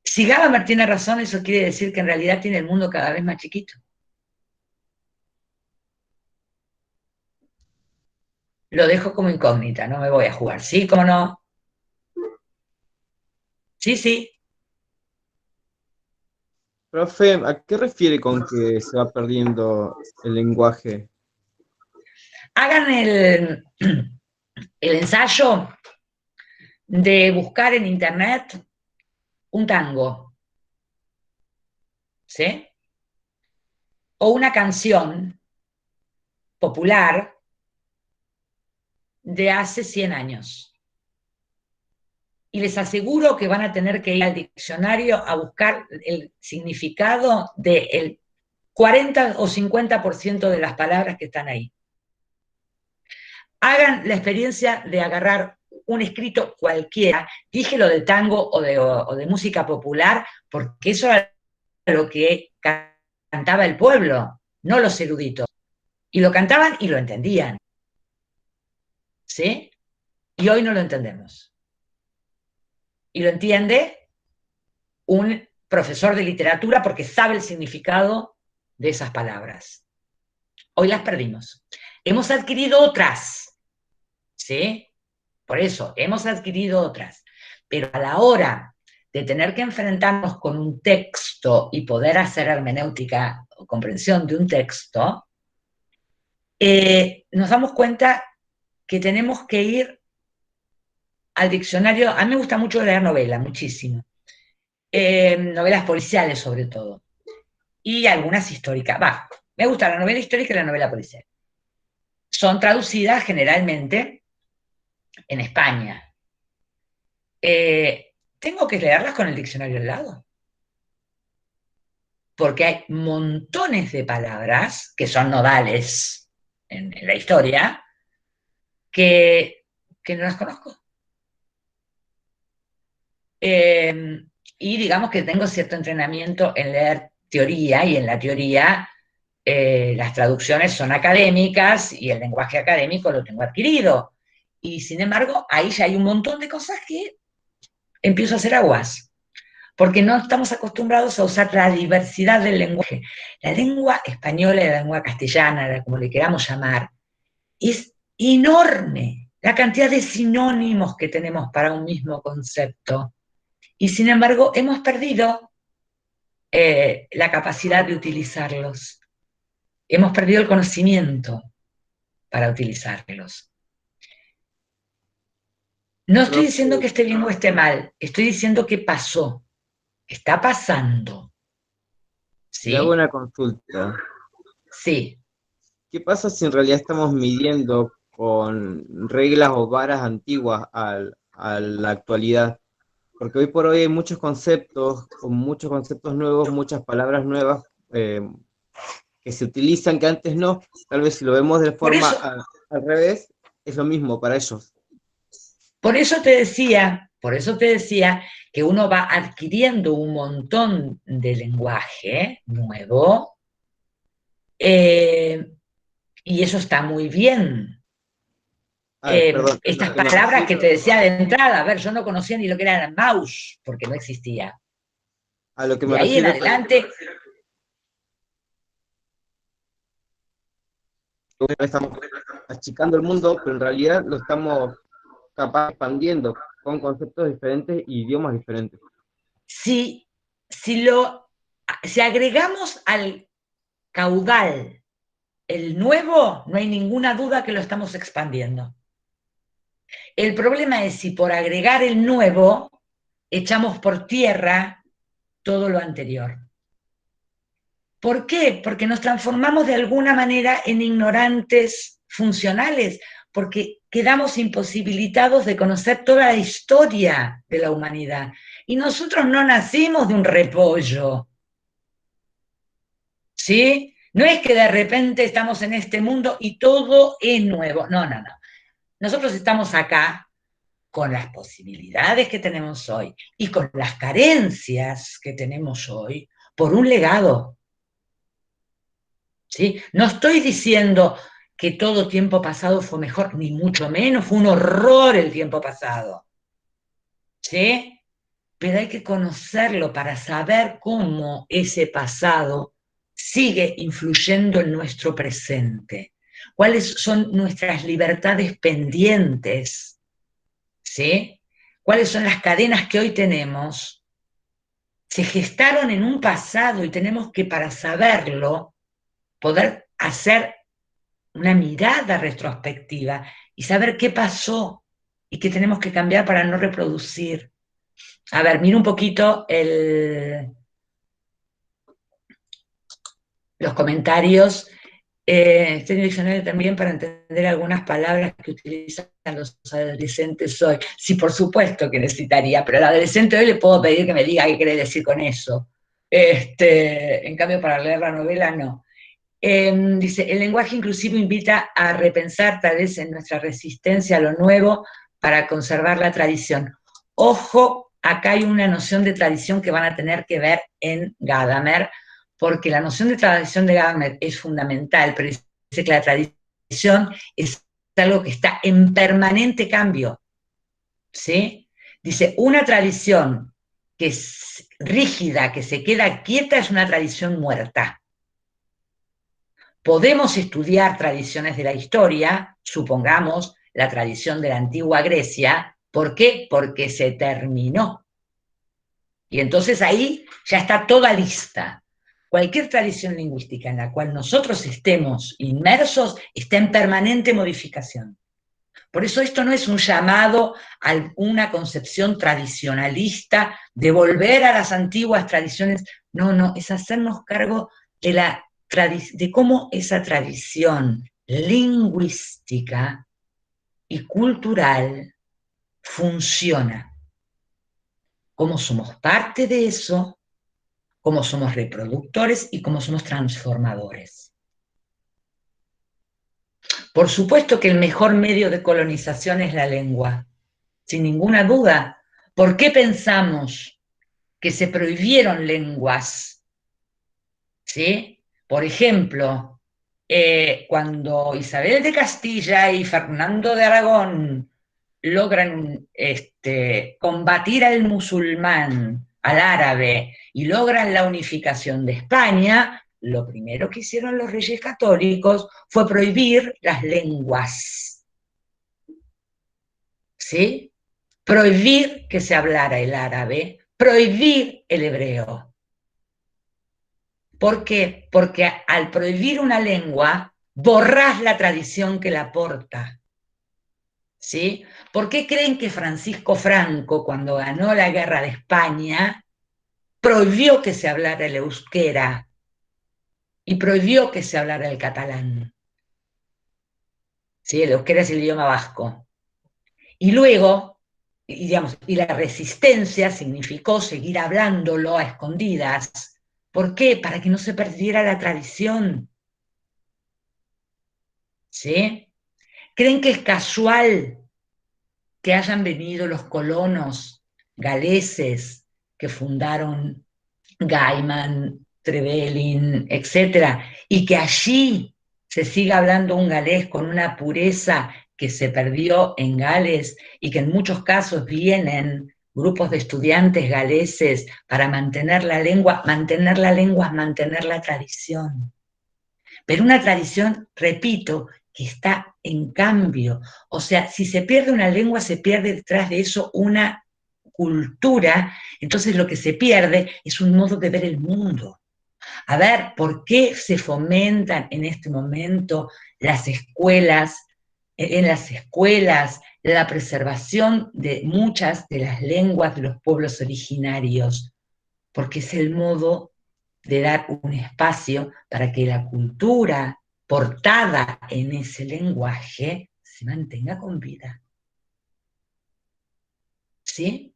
Si Gadamer tiene razón, eso quiere decir que en realidad tiene el mundo cada vez más chiquito. Lo dejo como incógnita, no me voy a jugar. ¿Sí? ¿Cómo no? Sí, sí. Profe, ¿a qué refiere con que se va perdiendo el lenguaje? Hagan el ensayo de buscar en internet un tango, ¿sí? O una canción popular de hace 100 años. Y les aseguro que van a tener que ir al diccionario a buscar el significado del 40 o 50% de las palabras que están ahí. Hagan la experiencia de agarrar un escrito cualquiera, dije lo del tango o de música popular, porque eso era lo que cantaba el pueblo, no los eruditos. Y lo cantaban y lo entendían. ¿Sí? Y hoy no lo entendemos. Y lo entiende un profesor de literatura porque sabe el significado de esas palabras. Hoy las perdimos. Hemos adquirido otras, ¿sí? Por eso, hemos adquirido otras. Pero a la hora de tener que enfrentarnos con un texto y poder hacer hermenéutica o comprensión de un texto, nos damos cuenta que tenemos que ir al diccionario. A mí me gusta mucho leer novelas, muchísimo. Novelas policiales sobre todo. Y algunas históricas. Va, me gusta la novela histórica y la novela policial. Son traducidas generalmente en España. Tengo que leerlas con el diccionario al lado. Porque hay montones de palabras que son nodales en la historia que no las conozco. Y digamos que tengo cierto entrenamiento en leer teoría, y en la teoría las traducciones son académicas y el lenguaje académico lo tengo adquirido. Y sin embargo, ahí ya hay un montón de cosas que empiezo a hacer aguas, porque no estamos acostumbrados a usar la diversidad del lenguaje. La lengua española y la lengua castellana, como le queramos llamar, es enorme la cantidad de sinónimos que tenemos para un mismo concepto. Y sin embargo, hemos perdido la capacidad de utilizarlos. Hemos perdido el conocimiento para utilizarlos. No estoy diciendo Profe, que esté bien o esté mal, estoy diciendo que pasó, está pasando. le hago ¿Sí? una consulta. Sí. ¿Qué pasa si en realidad estamos midiendo con reglas o varas antiguas a la actualidad? Porque hoy por hoy hay muchos conceptos, con muchos conceptos nuevos, muchas palabras nuevas eh, que se utilizan que antes no. Tal vez si lo vemos de Por forma eso, al revés, es lo mismo para ellos. por eso te decía que uno va adquiriendo un montón de lenguaje nuevo, eh, y eso está muy bien. A ver, perdón, lo Estas que me palabras que refiero, te decía de entrada, a ver, yo no conocía ni lo que era el mouse, porque no existía. a lo que me De ahí en refiero es adelante, que estamos achicando el mundo, pero en realidad lo estamos capaz expandiendo con conceptos diferentes y idiomas diferentes. si, si, lo, si agregamos al caudal el nuevo, no hay ninguna duda que lo estamos expandiendo. El problema es si por agregar el nuevo echamos por tierra todo lo anterior. ¿Por qué? Porque nos transformamos de alguna manera en ignorantes funcionales, porque quedamos imposibilitados de conocer toda la historia de la humanidad. Y nosotros no nacimos de un repollo, ¿sí? No es que de repente estamos en este mundo y todo es nuevo. No, no, no. Nosotros estamos acá con las posibilidades que tenemos hoy y con las carencias que tenemos hoy por un legado. ¿Sí? No estoy diciendo que todo tiempo pasado fue mejor, ni mucho menos, fue un horror el tiempo pasado. ¿Sí? Pero hay que conocerlo para saber cómo ese pasado sigue influyendo en nuestro presente. ¿Cuáles son nuestras libertades pendientes? ¿Sí? ¿Cuáles son las cadenas que hoy tenemos? Se gestaron en un pasado y tenemos que, para saberlo, poder hacer una mirada retrospectiva y saber qué pasó y qué tenemos que cambiar para no reproducir. A ver, mira un poquito los comentarios. Estoy en el diccionario también para entender algunas palabras que utilizan los adolescentes hoy. Sí, por supuesto que necesitaría, pero al adolescente hoy le puedo pedir que me diga qué quiere decir con eso. En cambio, para leer la novela, no. Dice, el lenguaje inclusivo invita a repensar tal vez en nuestra resistencia a lo nuevo para conservar la tradición. Ojo, acá hay una noción de tradición que van a tener que ver en Gadamer, porque la noción de tradición de Gadamer es fundamental, pero dice que la tradición es algo que está en permanente cambio, ¿sí? Dice, una tradición que es rígida, que se queda quieta, es una tradición muerta. Podemos estudiar tradiciones de la historia, supongamos la tradición de la antigua Grecia. ¿Por qué? Porque se terminó. Y entonces ahí ya está toda lista. Cualquier tradición lingüística en la cual nosotros estemos inmersos está en permanente modificación. Por eso esto no es un llamado a una concepción tradicionalista de volver a las antiguas tradiciones. No, no, es hacernos cargo de cómo esa tradición lingüística y cultural funciona, cómo somos parte de eso, cómo somos reproductores y cómo somos transformadores. Por supuesto que el mejor medio de colonización es la lengua, sin ninguna duda. ¿Por qué pensamos que se prohibieron lenguas? ¿Sí? Por ejemplo, cuando Isabel de Castilla y Fernando de Aragón logran combatir al musulmán, al árabe, y logran la unificación de España, lo primero que hicieron los reyes católicos fue prohibir las lenguas, ¿sí? Prohibir que se hablara el árabe, prohibir el hebreo. ¿Por qué? Porque al prohibir una lengua, borrás la tradición que la aporta. ¿Sí? ¿Por qué creen que Francisco Franco, cuando ganó la guerra de España, prohibió que se hablara el euskera? y prohibió que se hablara el catalán. ¿Sí? El euskera es el idioma vasco. Y luego, digamos, y la resistencia significó seguir hablándolo a escondidas. ¿Por qué? Para que no se perdiera la tradición. ¿Sí? ¿Creen que es casual que hayan venido los colonos galeses que fundaron Gaiman, Trevelin, etcétera, y que allí se siga hablando un galés con una pureza que se perdió en Gales y que en muchos casos vienen grupos de estudiantes galeses para mantener la lengua es mantener la tradición. Pero una tradición, repito, que está en cambio. O sea, si se pierde una lengua, se pierde detrás de eso una cultura, entonces lo que se pierde es un modo de ver el mundo. A ver, ¿por qué se fomentan en este momento las escuelas, en las escuelas, la preservación de muchas de las lenguas de los pueblos originarios? Porque es el modo de dar un espacio para que la cultura portada en ese lenguaje se mantenga con vida. ¿Sí?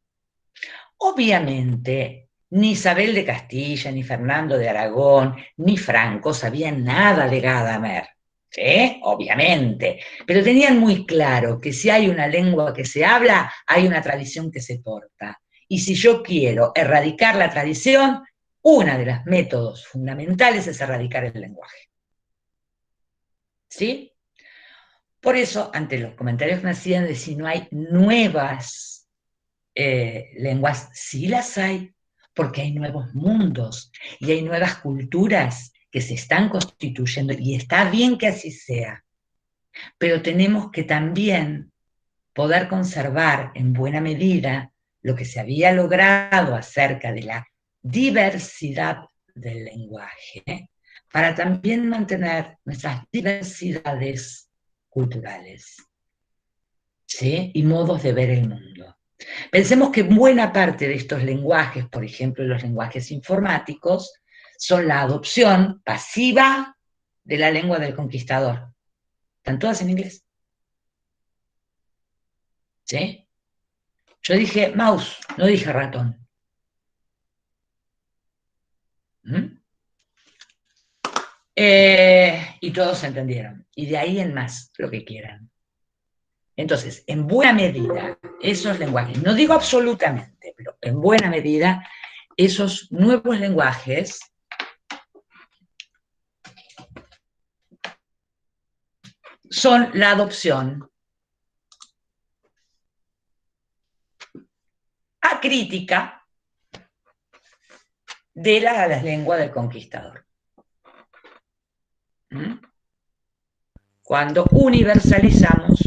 Obviamente, ni Isabel de Castilla, ni Fernando de Aragón, ni Franco sabían nada de Gadamer. ¿Sí? Obviamente. Pero tenían muy claro que si hay una lengua que se habla, hay una tradición que se porta. Y si yo quiero erradicar la tradición, uno de los métodos fundamentales es erradicar el lenguaje. ¿Sí? Por eso, ante los comentarios que me hacían de si no hay nuevas lenguas, sí las hay, porque hay nuevos mundos y hay nuevas culturas que se están constituyendo y está bien que así sea, pero tenemos que también poder conservar en buena medida lo que se había logrado acerca de la diversidad del lenguaje, para también mantener nuestras diversidades culturales, ¿sí? Y modos de ver el mundo. Pensemos que buena parte de estos lenguajes, por ejemplo, los lenguajes informáticos, son la adopción pasiva de la lengua del conquistador. Están todas en inglés. ¿Sí? Yo dije mouse, no dije ratón. ¿Mm? Y todos entendieron. Y de ahí en más, lo que quieran. Entonces, en buena medida, esos lenguajes, no digo absolutamente, pero en buena medida, esos nuevos lenguajes son la adopción acrítica de la lengua del conquistador. ¿Mm? Cuando universalizamos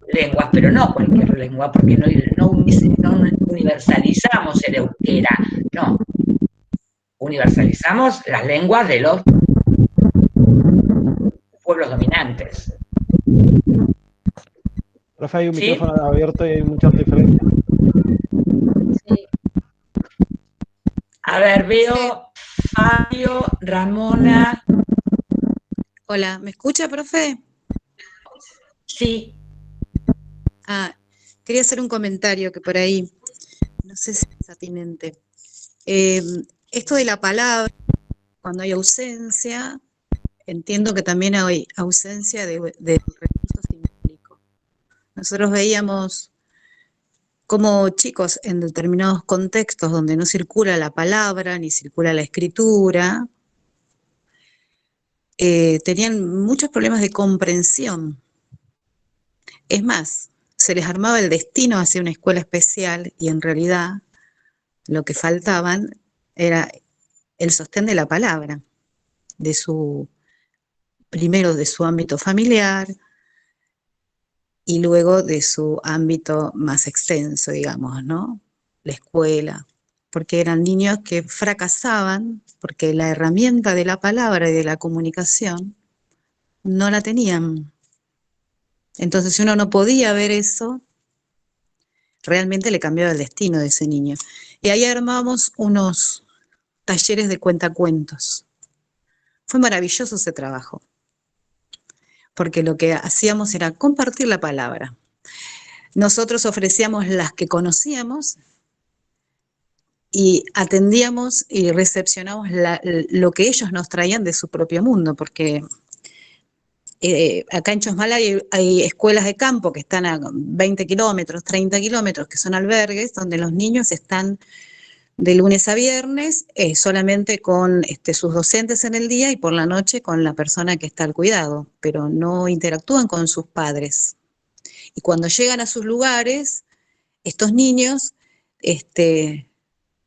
lenguas, pero no cualquier lengua, porque no universalizamos el euskera, no. Universalizamos las lenguas de los pueblos dominantes. Profe, hay un ¿Sí? micrófono abierto y hay mucha diferencia. Sí. A ver, veo Fabio, Ramona. Hola, ¿me escucha, profe? Sí. Quería hacer un comentario que por ahí, no sé si es atinente. Esto de la palabra, cuando hay ausencia, entiendo que también hay ausencia de recursos simbólicos. Nosotros veíamos como chicos en determinados contextos donde no circula la palabra ni circula la escritura, tenían muchos problemas de comprensión. Es más, se les armaba el destino hacia una escuela especial y en realidad lo que faltaban era el sostén de la palabra, primero de su ámbito familiar y luego de su ámbito más extenso, digamos, ¿no? La escuela, porque eran niños que fracasaban porque la herramienta de la palabra y de la comunicación no la tenían. Entonces, si uno no podía ver eso, realmente le cambiaba el destino de ese niño. Y ahí armamos unos talleres de cuentacuentos. Fue maravilloso ese trabajo, porque lo que hacíamos era compartir la palabra. Nosotros ofrecíamos las que conocíamos y atendíamos y recepcionamos lo que ellos nos traían de su propio mundo, porque acá en Chosmalal hay escuelas de campo que están a 20 kilómetros, 30 kilómetros, que son albergues, donde los niños están de lunes a viernes, solamente con sus docentes en el día y por la noche con la persona que está al cuidado, pero no interactúan con sus padres. Y cuando llegan a sus lugares, estos niños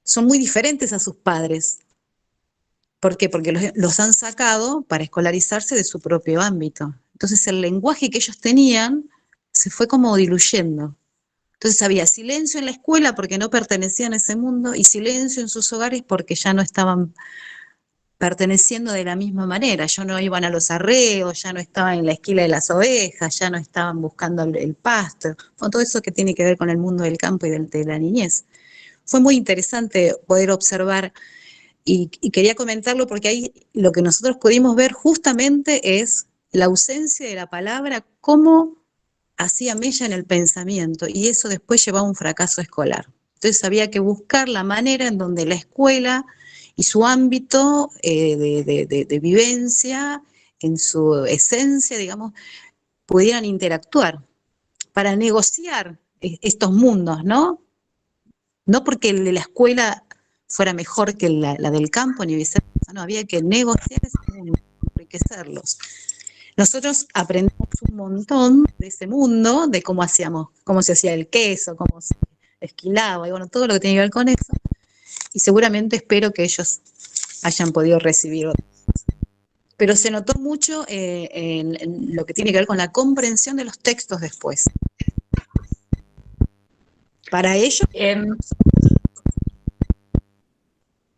son muy diferentes a sus padres. ¿Por qué? Porque los han sacado para escolarizarse de su propio ámbito. Entonces el lenguaje que ellos tenían se fue como diluyendo. Entonces había silencio en la escuela porque no pertenecían a ese mundo y silencio en sus hogares porque ya no estaban perteneciendo de la misma manera, ya no iban a los arreos, ya no estaban en la esquila de las ovejas, ya no estaban buscando el pasto, con todo eso que tiene que ver con el mundo del campo y de la niñez. Fue muy interesante poder observar y quería comentarlo porque ahí lo que nosotros pudimos ver justamente es la ausencia de la palabra, cómo hacía mella en el pensamiento y eso después llevaba a un fracaso escolar. Entonces había que buscar la manera en donde la escuela y su ámbito de vivencia, en su esencia, digamos, pudieran interactuar para negociar estos mundos, ¿no? No porque el de la escuela fuera mejor que la del campo, ni viceversa, no, había que negociar ese mundo, enriquecerlos. Nosotros aprendimos un montón de ese mundo, de cómo se hacía el queso, cómo se esquilaba, y bueno, todo lo que tiene que ver con eso, y seguramente espero que ellos hayan podido recibir otras. Pero se notó mucho en lo que tiene que ver con la comprensión de los textos después. Para ellos...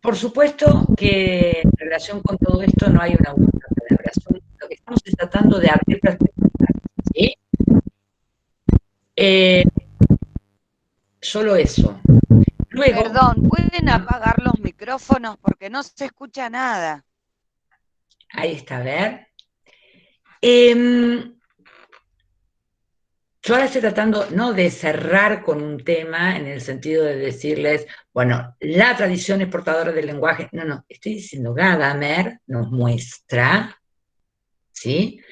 Por supuesto que en relación con todo esto no hay una única palabra. Lo que estamos es tratando de abrir perspectivas, ¿sí? Solo eso. Luego, perdón, ¿pueden apagar los micrófonos? Porque no se escucha nada. Ahí está, a ver. Yo ahora estoy tratando no de cerrar con un tema en el sentido de decirles, bueno, la tradición es portadora del lenguaje. No, estoy diciendo Gadamer nos muestra, ¿sí?,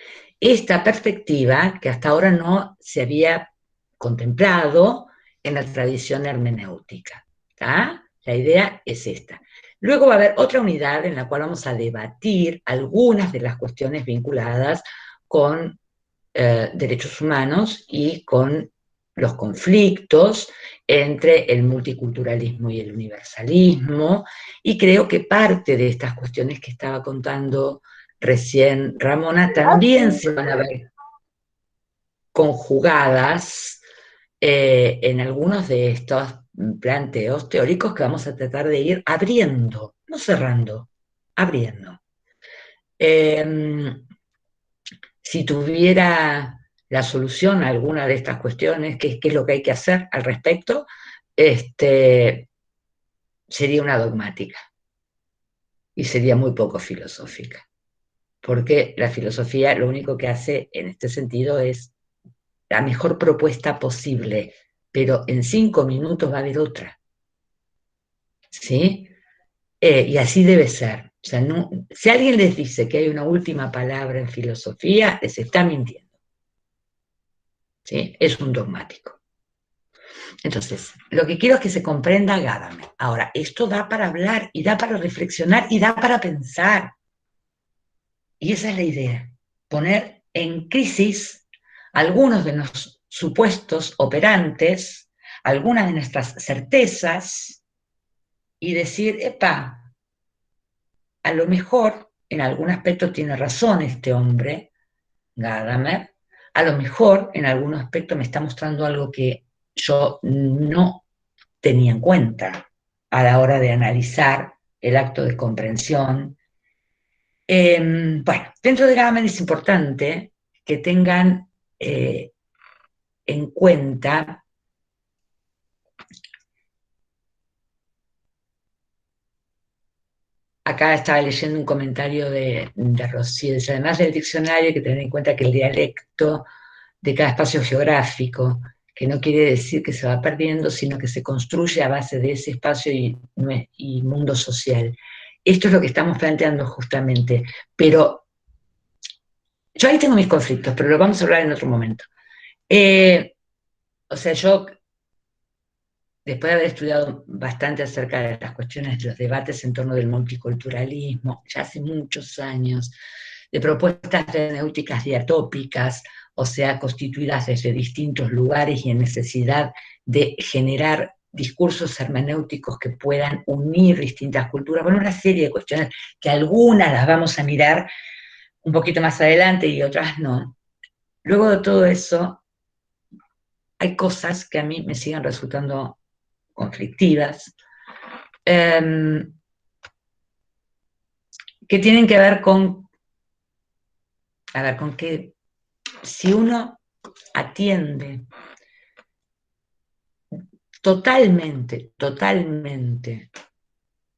esta perspectiva que hasta ahora no se había contemplado en la tradición hermenéutica. ¿Tá? La idea es esta. Luego va a haber otra unidad en la cual vamos a debatir algunas de las cuestiones vinculadas con derechos humanos y con los conflictos entre el multiculturalismo y el universalismo, y creo que parte de estas cuestiones que estaba contando recién Ramona también se van a ver conjugadas en algunos de estos planteos teóricos que vamos a tratar de ir abriendo, no cerrando, abriendo. Si tuviera la solución a alguna de estas cuestiones, qué es lo que hay que hacer al respecto, sería una dogmática y sería muy poco filosófica, porque la filosofía lo único que hace en este sentido es la mejor propuesta posible, pero en 5 minutos va a haber otra, ¿sí? Y así debe ser. O sea, no, si alguien les dice que hay una última palabra en filosofía, les está mintiendo. ¿Sí? Es un dogmático. Entonces, lo que quiero es que se comprenda Gadamer. Ahora, esto da para hablar, y da para reflexionar, y da para pensar. Y esa es la idea, poner en crisis algunos de los supuestos operantes, algunas de nuestras certezas, y decir, epa, a lo mejor en algún aspecto tiene razón este hombre, Gadamer, a lo mejor en algún aspecto me está mostrando algo que yo no tenía en cuenta a la hora de analizar el acto de comprensión. Bueno, dentro de Gadamer es importante que tengan en cuenta acá estaba leyendo un comentario de Rocío, dice, además del diccionario hay que tener en cuenta que el dialecto de cada espacio geográfico, que no quiere decir que se va perdiendo, sino que se construye a base de ese espacio y mundo social. Esto es lo que estamos planteando justamente, pero yo ahí tengo mis conflictos, pero lo vamos a hablar en otro momento. O sea, yo, después de haber estudiado bastante acerca de las cuestiones de los debates en torno del multiculturalismo, ya hace muchos años, de propuestas hermenéuticas diatópicas, o sea, constituidas desde distintos lugares y en necesidad de generar discursos hermenéuticos que puedan unir distintas culturas, bueno, una serie de cuestiones que algunas las vamos a mirar un poquito más adelante y otras no. Luego de todo eso, hay cosas que a mí me siguen resultando conflictivas, que tienen que ver con, a ver, con que si uno atiende totalmente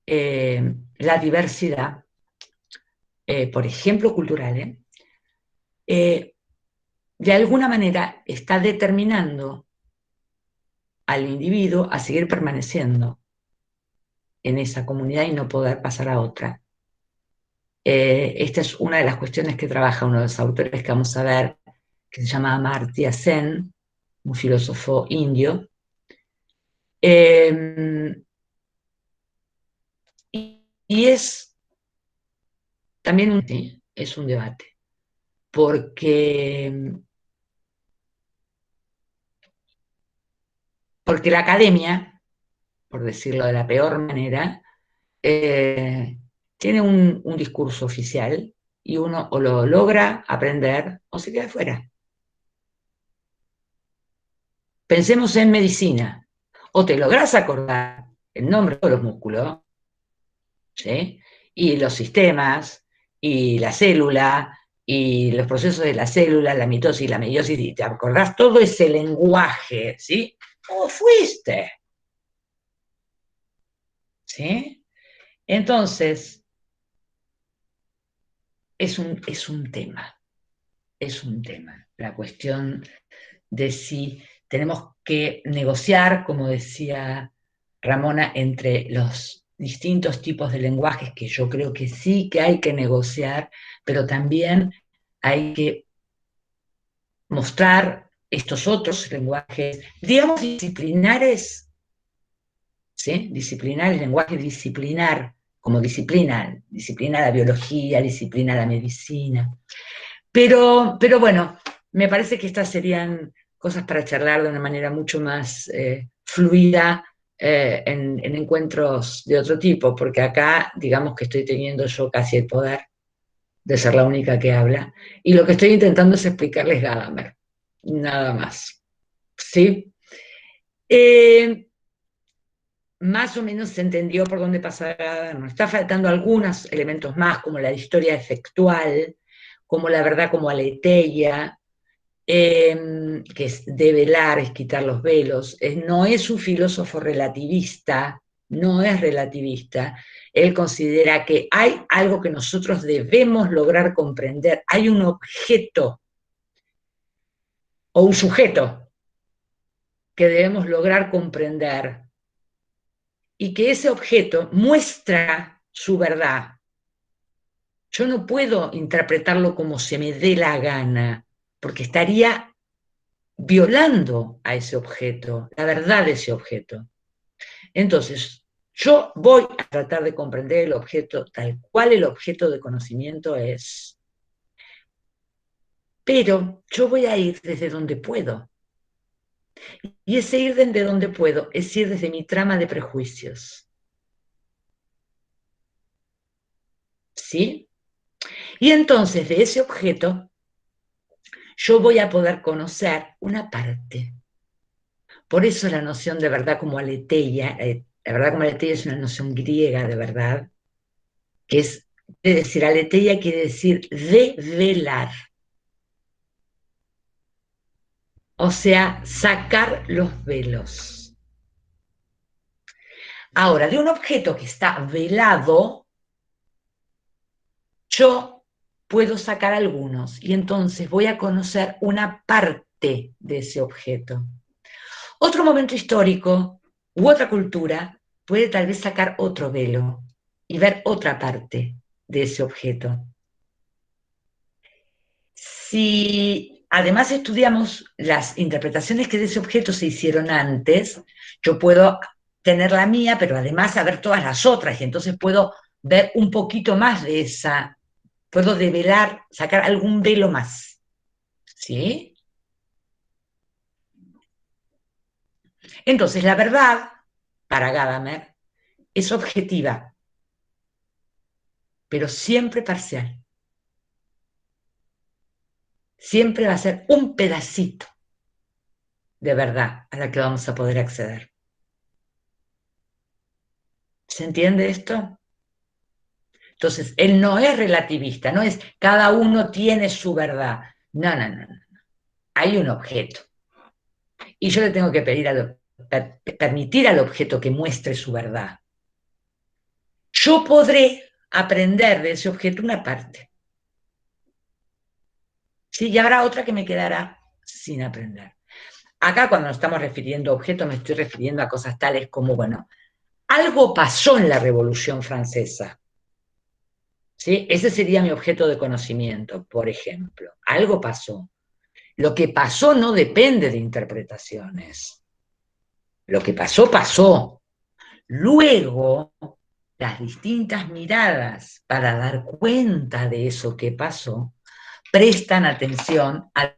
la diversidad, por ejemplo, cultural, de alguna manera está determinando al individuo a seguir permaneciendo en esa comunidad y no poder pasar a otra. Esta es una de las cuestiones que trabaja uno de los autores que vamos a ver, que se llama Amartya Sen, un filósofo indio. Y es también es un debate, porque la academia, por decirlo de la peor manera, tiene un discurso oficial y uno o lo logra aprender o se queda fuera. Pensemos en medicina. O te lográs acordar el nombre de todos los músculos, ¿sí? Y los sistemas, y la célula, y los procesos de la célula, la mitosis, la meiosis, y te acordás todo ese lenguaje, ¿sí? ¿Cómo fuiste? ¿Sí? Entonces, es un tema, la cuestión de si tenemos que negociar, como decía Ramona, entre los distintos tipos de lenguajes, que yo creo que sí que hay que negociar, pero también hay que mostrar estos otros lenguajes, digamos, disciplinares, ¿sí? Disciplinares, lenguaje disciplinar, como disciplina la biología, disciplina la medicina. Pero bueno, me parece que estas serían cosas para charlar de una manera mucho más fluida en encuentros de otro tipo, porque acá, digamos que estoy teniendo yo casi el poder de ser la única que habla, y lo que estoy intentando es explicarles Gadamer, nada más. ¿Sí? Más o menos se entendió por dónde pasa Gadamer. Nos está faltando algunos elementos más, como la historia efectual, como la verdad como aletheia, que es develar, es quitar los velos. No es un filósofo relativista, no es relativista. Él considera que hay algo que nosotros debemos lograr comprender. Hay un objeto o un sujeto que debemos lograr comprender y que ese objeto muestra su verdad. Yo no puedo interpretarlo como se me dé la gana, porque estaría violando a ese objeto, la verdad de ese objeto. Entonces, yo voy a tratar de comprender el objeto tal cual el objeto de conocimiento es, pero yo voy a ir desde donde puedo. Y ese ir desde donde puedo es ir desde mi trama de prejuicios. ¿Sí? Y entonces de ese objeto yo voy a poder conocer una parte. Por eso la noción de verdad como aletheia, la verdad como aletheia es una noción griega de verdad, que quiere decir, aletheia quiere decir develar. O sea, sacar los velos. Ahora, de un objeto que está velado, yo puedo sacar algunos y entonces voy a conocer una parte de ese objeto. Otro momento histórico u otra cultura puede tal vez sacar otro velo y ver otra parte de ese objeto. Si además estudiamos las interpretaciones que de ese objeto se hicieron antes, yo puedo tener la mía, pero además saber todas las otras, y entonces puedo ver un poquito más de esa, puedo develar, sacar algún velo más. ¿Sí? Entonces, la verdad, para Gadamer, es objetiva, pero siempre parcial. Siempre va a ser un pedacito de verdad a la que vamos a poder acceder. ¿Se entiende esto? Entonces, él no es relativista, no es cada uno tiene su verdad. No, no, no, no. Hay un objeto. Y yo le tengo que permitir al objeto que muestre su verdad. Yo podré aprender de ese objeto una parte. ¿Sí? Y habrá otra que me quedará sin aprender. Acá cuando nos estamos refiriendo a objetos me estoy refiriendo a cosas tales como, bueno, algo pasó en la Revolución Francesa. ¿Sí? Ese sería mi objeto de conocimiento, por ejemplo. Algo pasó. Lo que pasó no depende de interpretaciones. Lo que pasó, pasó. Luego, las distintas miradas para dar cuenta de eso que pasó prestan atención a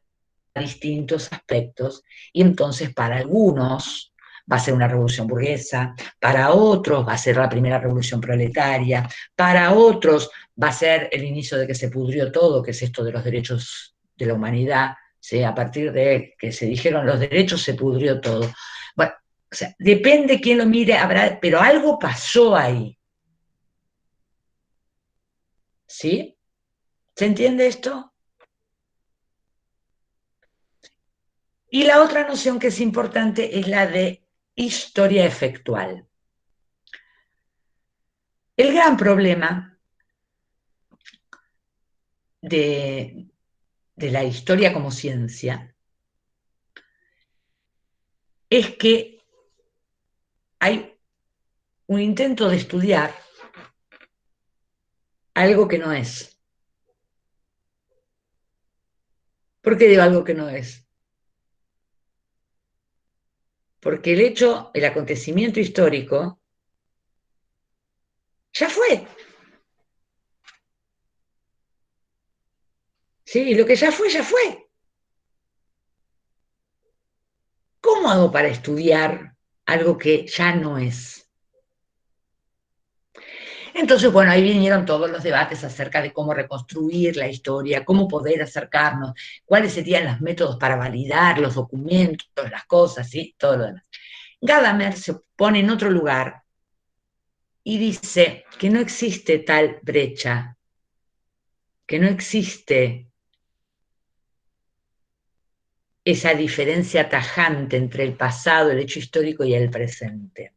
distintos aspectos y entonces para algunos va a ser una revolución burguesa, para otros va a ser la primera revolución proletaria, para otros va a ser el inicio de que se pudrió todo, que es esto de los derechos de la humanidad, ¿sí? A partir de que se dijeron los derechos se pudrió todo. Bueno, o sea, depende quién lo mire, habrá, pero algo pasó ahí. ¿Sí? ¿Se entiende esto? Y la otra noción que es importante es la de historia efectual. El gran problema de la historia como ciencia es que hay un intento de estudiar algo que no es. ¿Por qué digo algo que no es? Porque el hecho, el acontecimiento histórico, ya fue. ¿Sí? Y lo que ya fue, ya fue. ¿Cómo hago para estudiar algo que ya no es? Entonces, bueno, ahí vinieron todos los debates acerca de cómo reconstruir la historia, cómo poder acercarnos, cuáles serían los métodos para validar los documentos, las cosas, ¿sí? Todo lo demás. Gadamer se pone en otro lugar y dice que no existe tal brecha, que no existe esa diferencia tajante entre el pasado, el hecho histórico y el presente,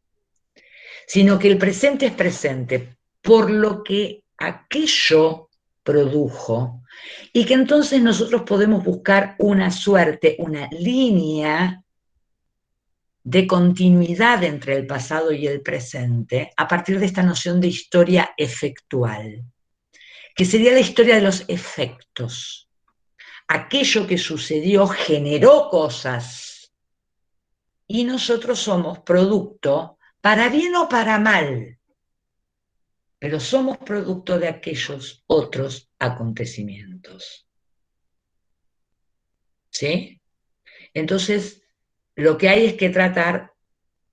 sino que el presente es presente por lo que aquello produjo y que entonces nosotros podemos buscar una suerte, una línea de continuidad entre el pasado y el presente a partir de esta noción de historia efectual, que sería la historia de los efectos. Aquello que sucedió generó cosas y nosotros somos producto, para bien o para mal, pero somos producto de aquellos otros acontecimientos. ¿Sí? Entonces, lo que hay es que tratar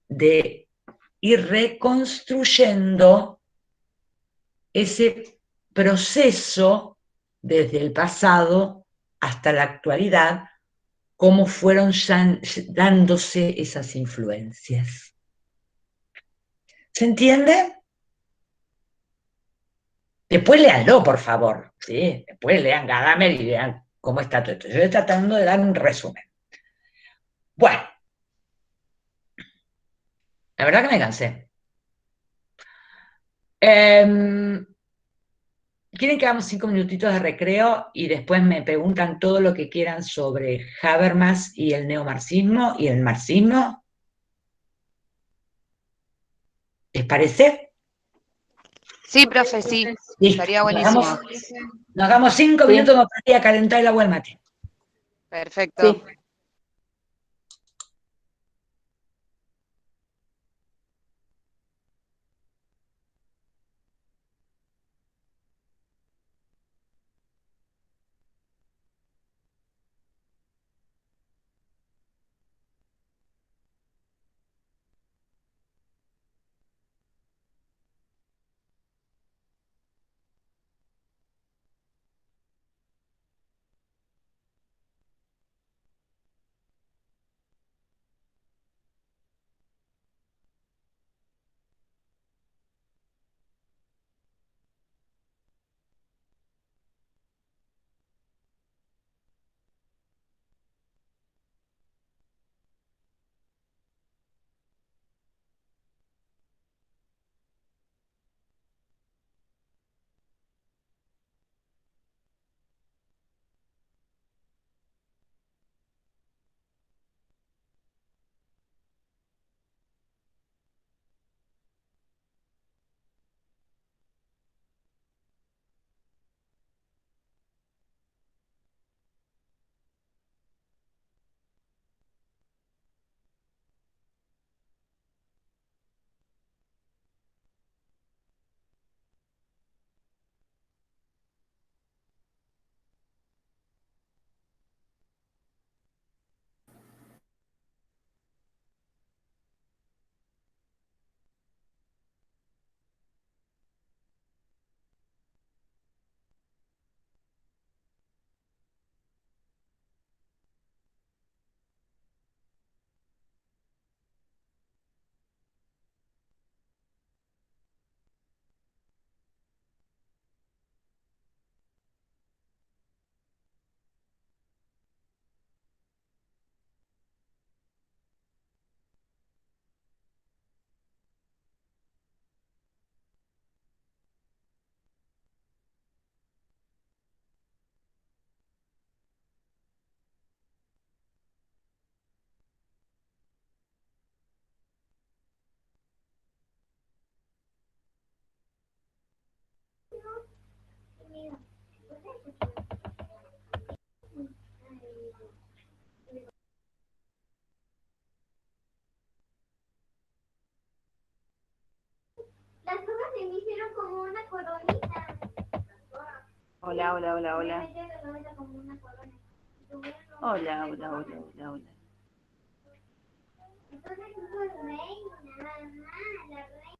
de ir reconstruyendo ese proceso desde el pasado hasta la actualidad, cómo fueron dándose esas influencias. ¿Se entiende? Después léanlo, por favor. ¿Sí? Después lean Gadamer y vean cómo está todo esto. Yo estoy tratando de dar un resumen. Bueno, la verdad que me cansé. ¿Quieren que hagamos 5 minutitos de recreo y después me preguntan todo lo que quieran sobre Habermas y el neomarxismo y el marxismo? ¿Les parece? Sí, profe, sí. Listo. Estaría buenísimo. Nos damos 5 minutos para ir a calentar el agua del mate. Perfecto. Las cosas se me hicieron como una coronita. Hola, hola, hola, hola. Hola, hola, hola, hola, hola. Entonces hubo el rey, nada más, la reina.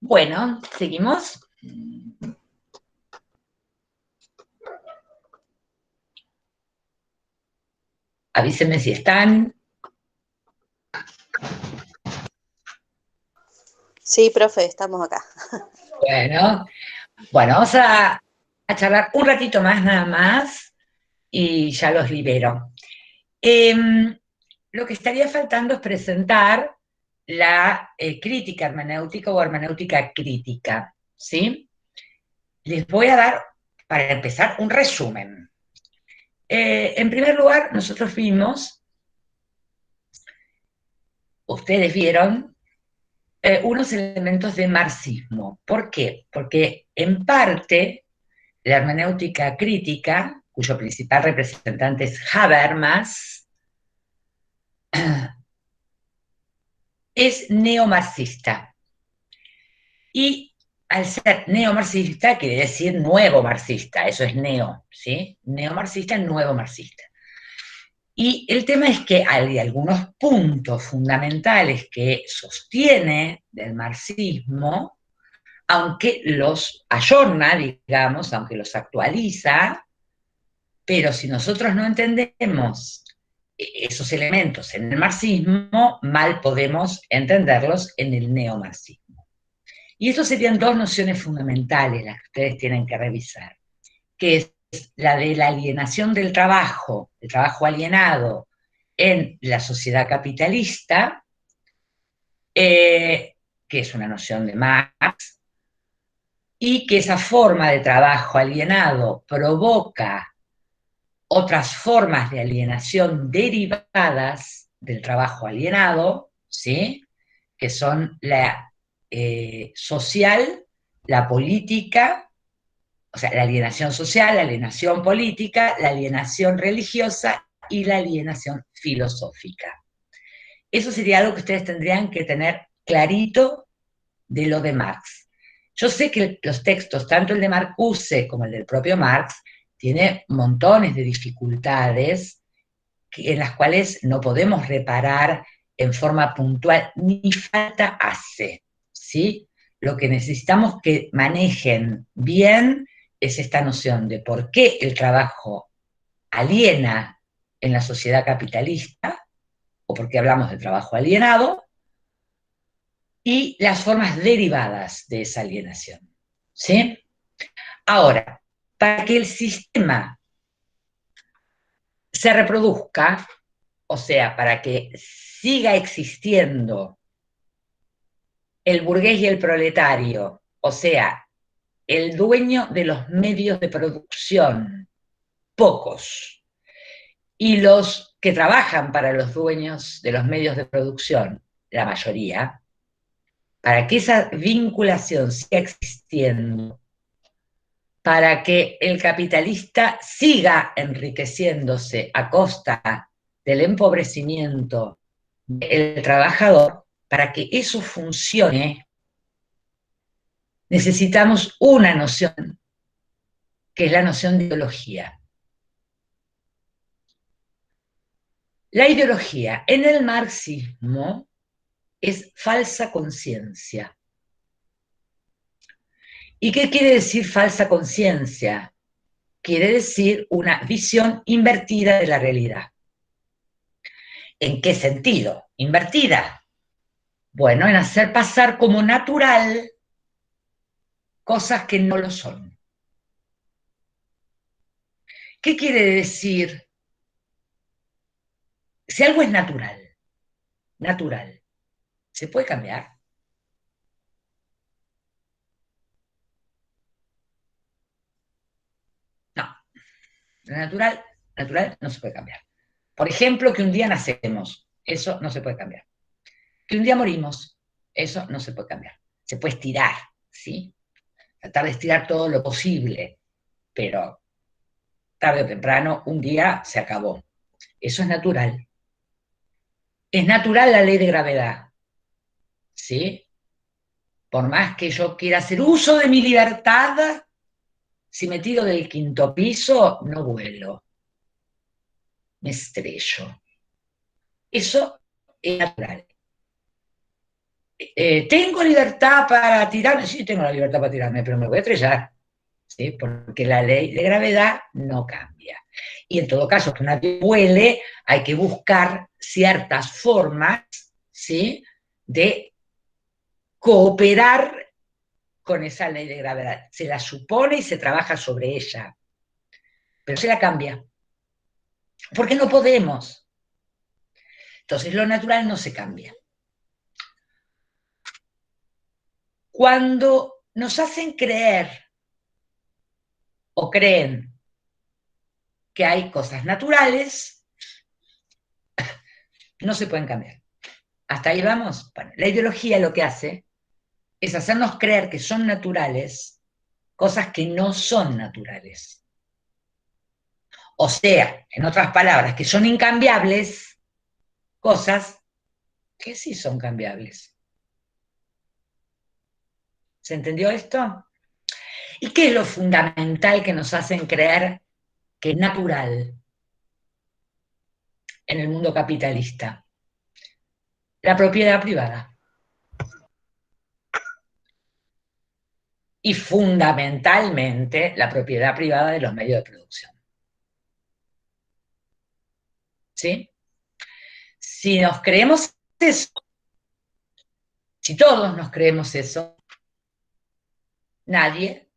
Bueno, seguimos. Avísenme si están. Sí, profe, estamos acá. Bueno, vamos a charlar un ratito más nada más y ya los libero. Lo que estaría faltando es presentar la crítica hermenéutica o hermenéutica crítica, ¿sí? Les voy a dar, para empezar, un resumen. En primer lugar, nosotros vimos, ustedes vieron, unos elementos de marxismo. ¿Por qué? Porque en parte la hermenéutica crítica, cuyo principal representante es Habermas, es neomarxista. Y al ser neomarxista quiere decir nuevo marxista, eso es neo, ¿sí? Neomarxista, nuevo marxista. Y el tema es que hay algunos puntos fundamentales que sostiene del marxismo, aunque los ayorna, digamos, aunque los actualiza, pero si nosotros no entendemos esos elementos en el marxismo, mal podemos entenderlos en el neomarxismo. Y estos serían dos nociones fundamentales las que ustedes tienen que revisar, que es la de la alienación del trabajo, el trabajo alienado en la sociedad capitalista, que es una noción de Marx, y que esa forma de trabajo alienado provoca otras formas de alienación derivadas del trabajo alienado, ¿sí? Que son la social, la política, o sea, la alienación social, la alienación política, la alienación religiosa y la alienación filosófica. Eso sería algo que ustedes tendrían que tener clarito de lo de Marx. Yo sé que los textos, tanto el de Marcuse como el del propio Marx, tiene montones de dificultades en las cuales no podemos reparar en forma puntual, ni falta hace, ¿sí? Lo que necesitamos que manejen bien es esta noción de por qué el trabajo aliena en la sociedad capitalista, o por qué hablamos de trabajo alienado, y las formas derivadas de esa alienación, ¿sí? Ahora, para que el sistema se reproduzca, o sea, para que siga existiendo el burgués y el proletario, o sea, el dueño de los medios de producción, pocos, y los que trabajan para los dueños de los medios de producción, la mayoría, para que esa vinculación siga existiendo, para que el capitalista siga enriqueciéndose a costa del empobrecimiento del trabajador, para que eso funcione, necesitamos una noción, que es la noción de ideología. La ideología en el marxismo es falsa conciencia. ¿Y qué quiere decir falsa conciencia? Quiere decir una visión invertida de la realidad. ¿En qué sentido? Invertida. Bueno, en hacer pasar como natural cosas que no lo son. ¿Qué quiere decir? Si algo es natural, ¿se puede cambiar? No. Lo natural no se puede cambiar. Por ejemplo, que un día nacemos, eso no se puede cambiar. Que un día morimos, eso no se puede cambiar. Se puede estirar, ¿sí? Tratar de estirar todo lo posible, pero tarde o temprano, un día se acabó. Eso es natural. Es natural la ley de gravedad, ¿sí? Por más que yo quiera hacer uso de mi libertad, si me tiro del quinto piso, no vuelo. Me estrello. Eso es natural. ¿tengo libertad para tirarme? Sí, tengo la libertad para tirarme, pero me voy a estrellar, ¿sí? Porque la ley de gravedad no cambia. Y en todo caso, que nadie vuele, hay que buscar ciertas formas, ¿sí?, de cooperar con esa ley de gravedad. Se la supone y se trabaja sobre ella, pero se la cambia. Porque no podemos. Entonces, lo natural no se cambia. Cuando nos hacen creer o creen que hay cosas naturales, no se pueden cambiar. ¿Hasta ahí vamos? Bueno, la ideología lo que hace es hacernos creer que son naturales cosas que no son naturales. O sea, en otras palabras, que son incambiables cosas que sí son cambiables. ¿Se entendió esto? ¿Y qué es lo fundamental que nos hacen creer que es natural en el mundo capitalista? La propiedad privada. Y fundamentalmente la propiedad privada de los medios de producción. ¿Sí? Si nos creemos eso, si todos nos creemos eso, nadie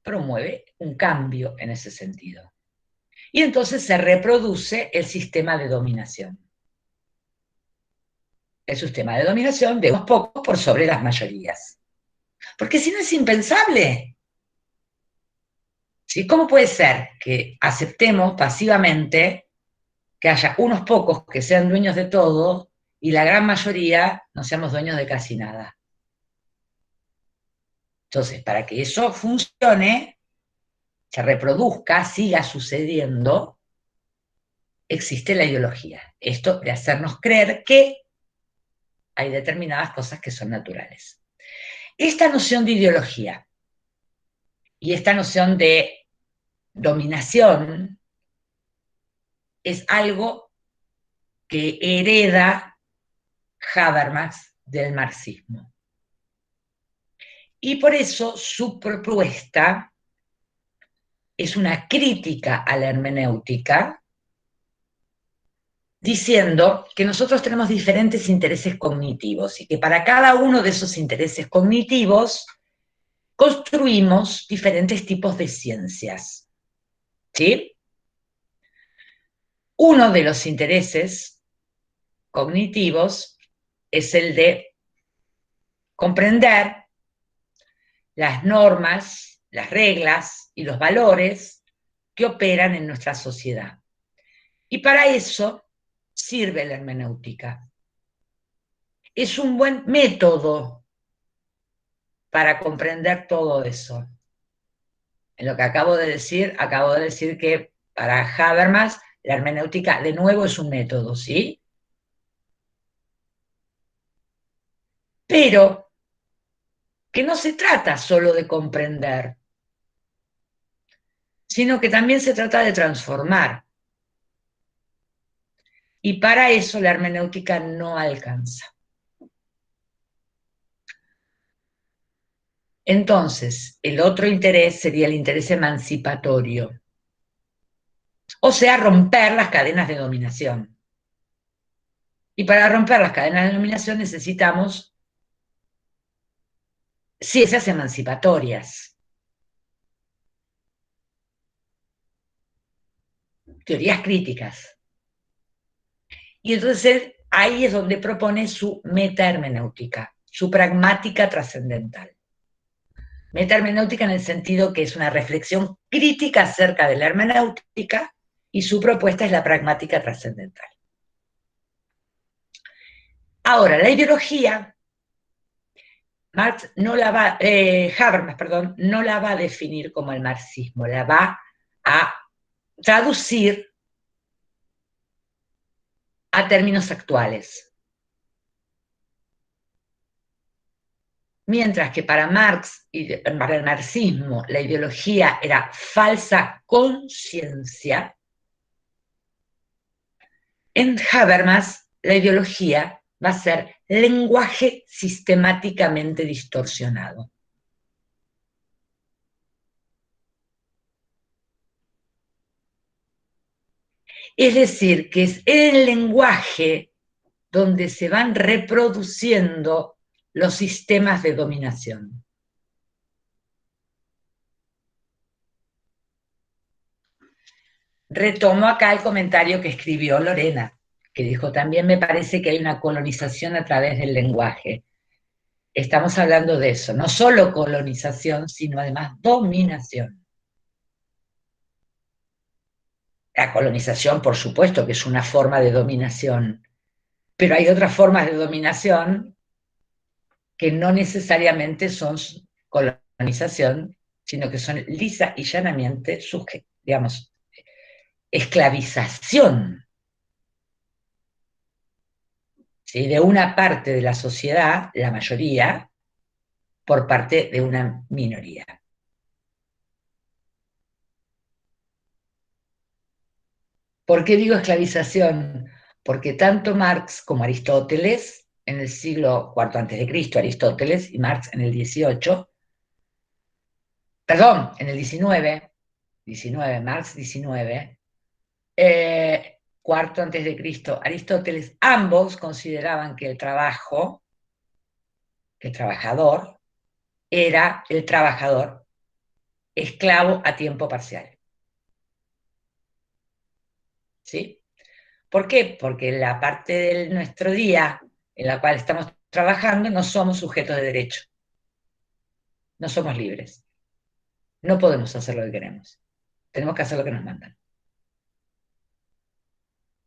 promueve un cambio en ese sentido. Y entonces se reproduce el sistema de dominación. El sistema de dominación de unos pocos por sobre las mayorías. Porque si no es impensable. ¿Sí? ¿Cómo puede ser que aceptemos pasivamente que haya unos pocos que sean dueños de todo y la gran mayoría no seamos dueños de casi nada? Entonces, para que eso funcione, se reproduzca, siga sucediendo, existe la ideología. Esto de hacernos creer que hay determinadas cosas que son naturales. Esta noción de ideología y esta noción de dominación es algo que hereda Habermas del marxismo. Y por eso su propuesta es una crítica a la hermenéutica, diciendo que nosotros tenemos diferentes intereses cognitivos y que para cada uno de esos intereses cognitivos construimos diferentes tipos de ciencias. ¿Sí? Uno de los intereses cognitivos es el de comprender las normas, las reglas y los valores que operan en nuestra sociedad. Y para eso sirve la hermenéutica. Es un buen método para comprender todo eso. En lo que acabo de decir que para Habermas la hermenéutica de nuevo es un método, ¿sí? Pero que no se trata solo de comprender, sino que también se trata de transformar. Y para eso la hermenéutica no alcanza. Entonces, el otro interés sería el interés emancipatorio. O sea, romper las cadenas de dominación. Y para romper las cadenas de dominación necesitamos ciencias emancipatorias. Teorías críticas. Y entonces ahí es donde propone su metahermenéutica, su pragmática trascendental. Metahermenéutica en el sentido que es una reflexión crítica acerca de la hermenéutica y su propuesta es la pragmática trascendental. Ahora, la ideología, Habermas no la va a definir como el marxismo, la va a traducir a términos actuales. Mientras que para Marx y para el marxismo la ideología era falsa conciencia, en Habermas la ideología va a ser lenguaje sistemáticamente distorsionado. Es decir, que es el lenguaje donde se van reproduciendo los sistemas de dominación. Retomo acá el comentario que escribió Lorena, que dijo, también me parece que hay una colonización a través del lenguaje. Estamos hablando de eso, no solo colonización, sino además dominación. La colonización, por supuesto, que es una forma de dominación, pero hay otras formas de dominación que no necesariamente son colonización, sino que son lisa y llanamente, digamos, esclavización, ¿sí?, de una parte de la sociedad, la mayoría, por parte de una minoría. ¿Por qué digo esclavización? Porque tanto Marx como Aristóteles, en el siglo IV a.C., Aristóteles, y Marx en el XVIII, perdón, en el XIX, Marx 19, cuarto antes de Cristo, Aristóteles, ambos consideraban que el trabajo, el trabajador, era el trabajador esclavo a tiempo parcial. ¿Sí? ¿Por qué? Porque en la parte de nuestro día en la cual estamos trabajando no somos sujetos de derecho. No somos libres. No podemos hacer lo que queremos. Tenemos que hacer lo que nos mandan.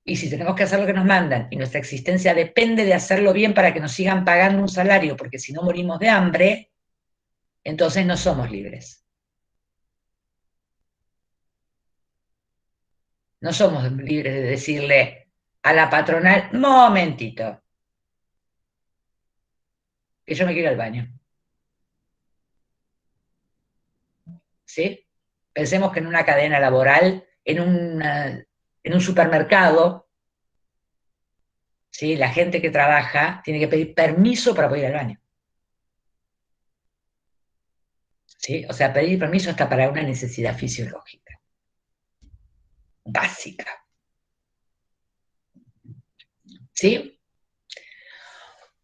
Y si tenemos que hacer lo que nos mandan y nuestra existencia depende de hacerlo bien para que nos sigan pagando un salario, porque si no morimos de hambre, entonces no somos libres. No somos libres de decirle a la patronal, momentito, que yo me quiero al baño. ¿Sí? Pensemos que en una cadena laboral, en un supermercado, ¿sí?, la gente que trabaja tiene que pedir permiso para poder ir al baño. ¿Sí? O sea, pedir permiso hasta para una necesidad fisiológica, básica. ¿Sí?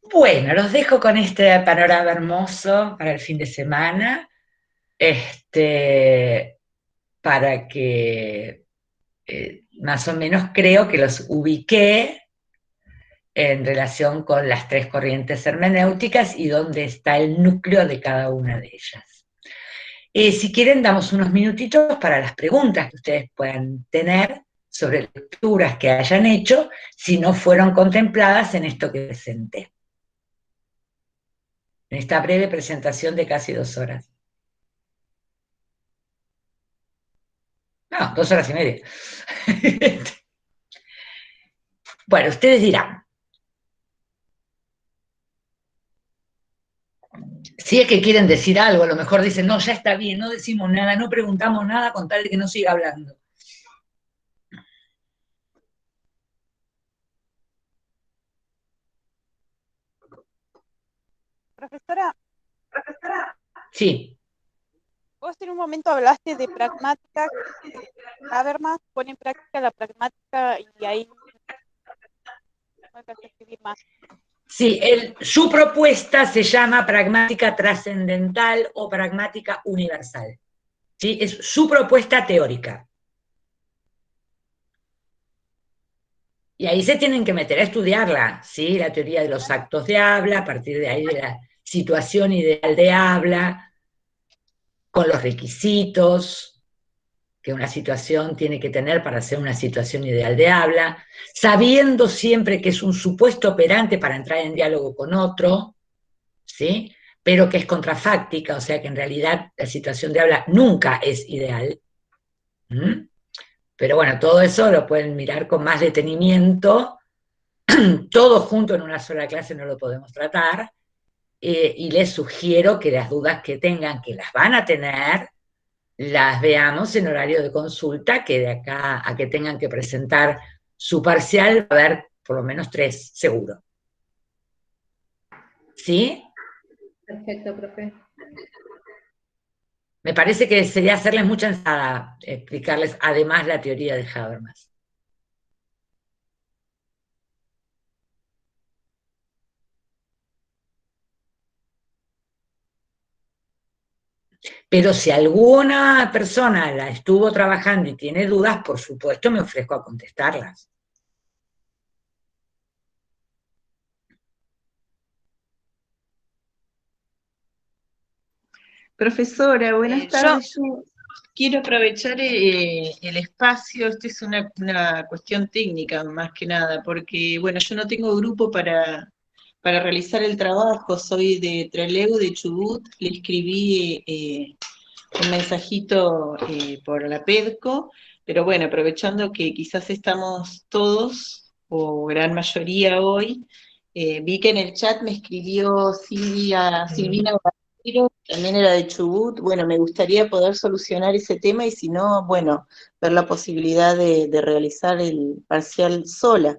Bueno, los dejo con este panorama hermoso para el fin de semana, para que más o menos creo que los ubiqué en relación con las tres corrientes hermenéuticas y dónde está el núcleo de cada una de ellas. Si quieren, damos unos minutitos para las preguntas que ustedes puedan tener sobre lecturas que hayan hecho, si no fueron contempladas en esto que presenté, en esta breve presentación de casi 2 horas. No, 2 horas y media. Bueno, ustedes dirán, si es que quieren decir algo, a lo mejor dicen, no, ya está bien, no decimos nada, no preguntamos nada con tal de que no siga hablando. Profesora, Sí. vos en un momento hablaste de pragmática, Habermas pone en práctica la pragmática y ahí no alcancé a escribir más. Sí, su propuesta se llama pragmática trascendental o pragmática universal. ¿Sí? Es su propuesta teórica. Y ahí se tienen que meter a estudiarla, ¿sí? La teoría de los actos de habla, a partir de ahí de la situación ideal de habla, con los requisitos que una situación tiene que tener para ser una situación ideal de habla, sabiendo siempre que es un supuesto operante para entrar en diálogo con otro, ¿sí?, pero que es contrafáctica, o sea que en realidad la situación de habla nunca es ideal. Pero bueno, todo eso lo pueden mirar con más detenimiento, todo junto en una sola clase no lo podemos tratar, y les sugiero que las dudas que tengan, que las van a tener, las veamos en horario de consulta, que de acá a que tengan que presentar su parcial va a haber por lo menos 3, seguro. ¿Sí? Perfecto, profe. Me parece que sería hacerles mucha ensada explicarles además la teoría de Habermas. Pero si alguna persona la estuvo trabajando y tiene dudas, por supuesto me ofrezco a contestarlas. Profesora, buenas Yo, tardes. Yo quiero aprovechar el espacio, esto es una cuestión técnica más que nada, porque bueno, yo no tengo grupo para realizar el trabajo, soy de Trelew, de Chubut, le escribí un mensajito por la PEDCO, pero bueno, aprovechando que quizás estamos todos, o gran mayoría hoy, vi que en el chat me escribió Silvina Barreiro, también era de Chubut. Bueno, me gustaría poder solucionar ese tema y si no, bueno, ver la posibilidad de realizar el parcial sola.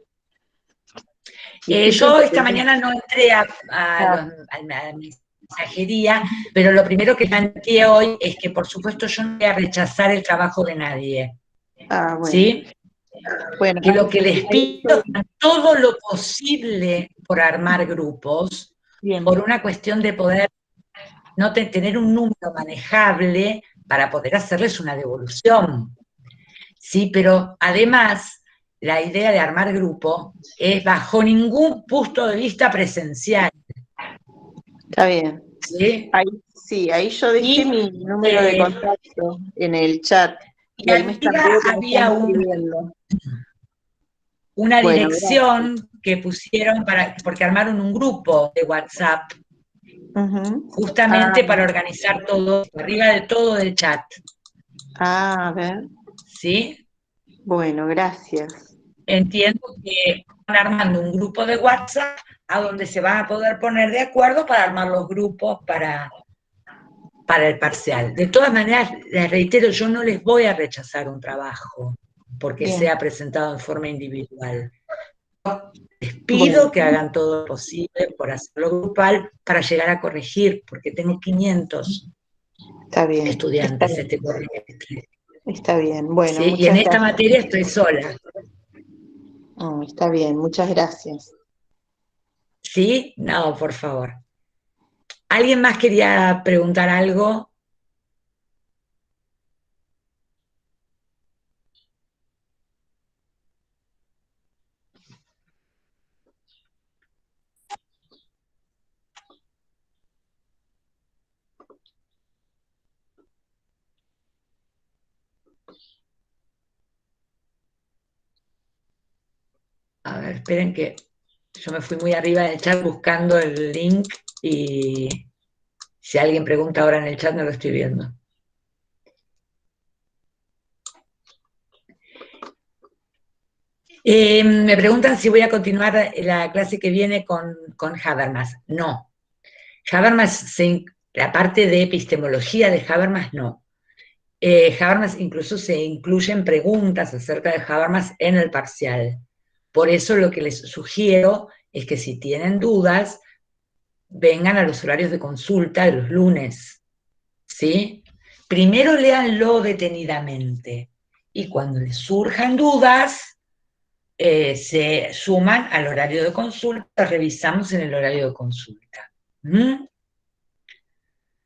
Yo esta Disculpe. mañana no entré a la mensajería, pero lo primero que planteé hoy es que por supuesto yo no voy a rechazar el trabajo de nadie. Bueno. ¿Sí? Bueno, Que lo que les pido es todo lo posible por armar grupos, bien. por una cuestión de poder no tener un número manejable para poder hacerles una devolución. Sí, pero además la idea de armar grupo es bajo ningún punto de vista presencial. Está bien. ¿Sí? Ahí yo dejé mi número de contacto en el chat. Y ahí me están había una dirección que pusieron porque armaron un grupo de WhatsApp justamente para organizar todo, arriba de todo del chat. A ver. ¿Sí? Bueno, gracias. Entiendo que están armando un grupo de WhatsApp a donde se van a poder poner de acuerdo para armar los grupos para el parcial. De todas maneras, les reitero, yo no les voy a rechazar un trabajo porque sea presentado en forma individual. Les pido que hagan todo lo posible por hacerlo grupal para llegar a corregir, porque tengo 500 estudiantes este cuatrimestre. Está bien, bueno, ¿Sí? Y en esta materia estoy sola. Está bien, muchas gracias. ¿Sí? No, por favor. ¿Alguien más quería preguntar algo? A ver, esperen que yo me fui muy arriba del chat buscando el link y si alguien pregunta ahora en el chat no lo estoy viendo. Me preguntan si voy a continuar la clase que viene con Habermas. No. Habermas, la parte de epistemología de Habermas, no. Habermas incluso se incluyen preguntas acerca de Habermas en el parcial. Por eso lo que les sugiero es que si tienen dudas, vengan a los horarios de consulta de los lunes. ¿Sí? Primero léanlo detenidamente y cuando les surjan dudas, se suman al horario de consulta, revisamos en el horario de consulta.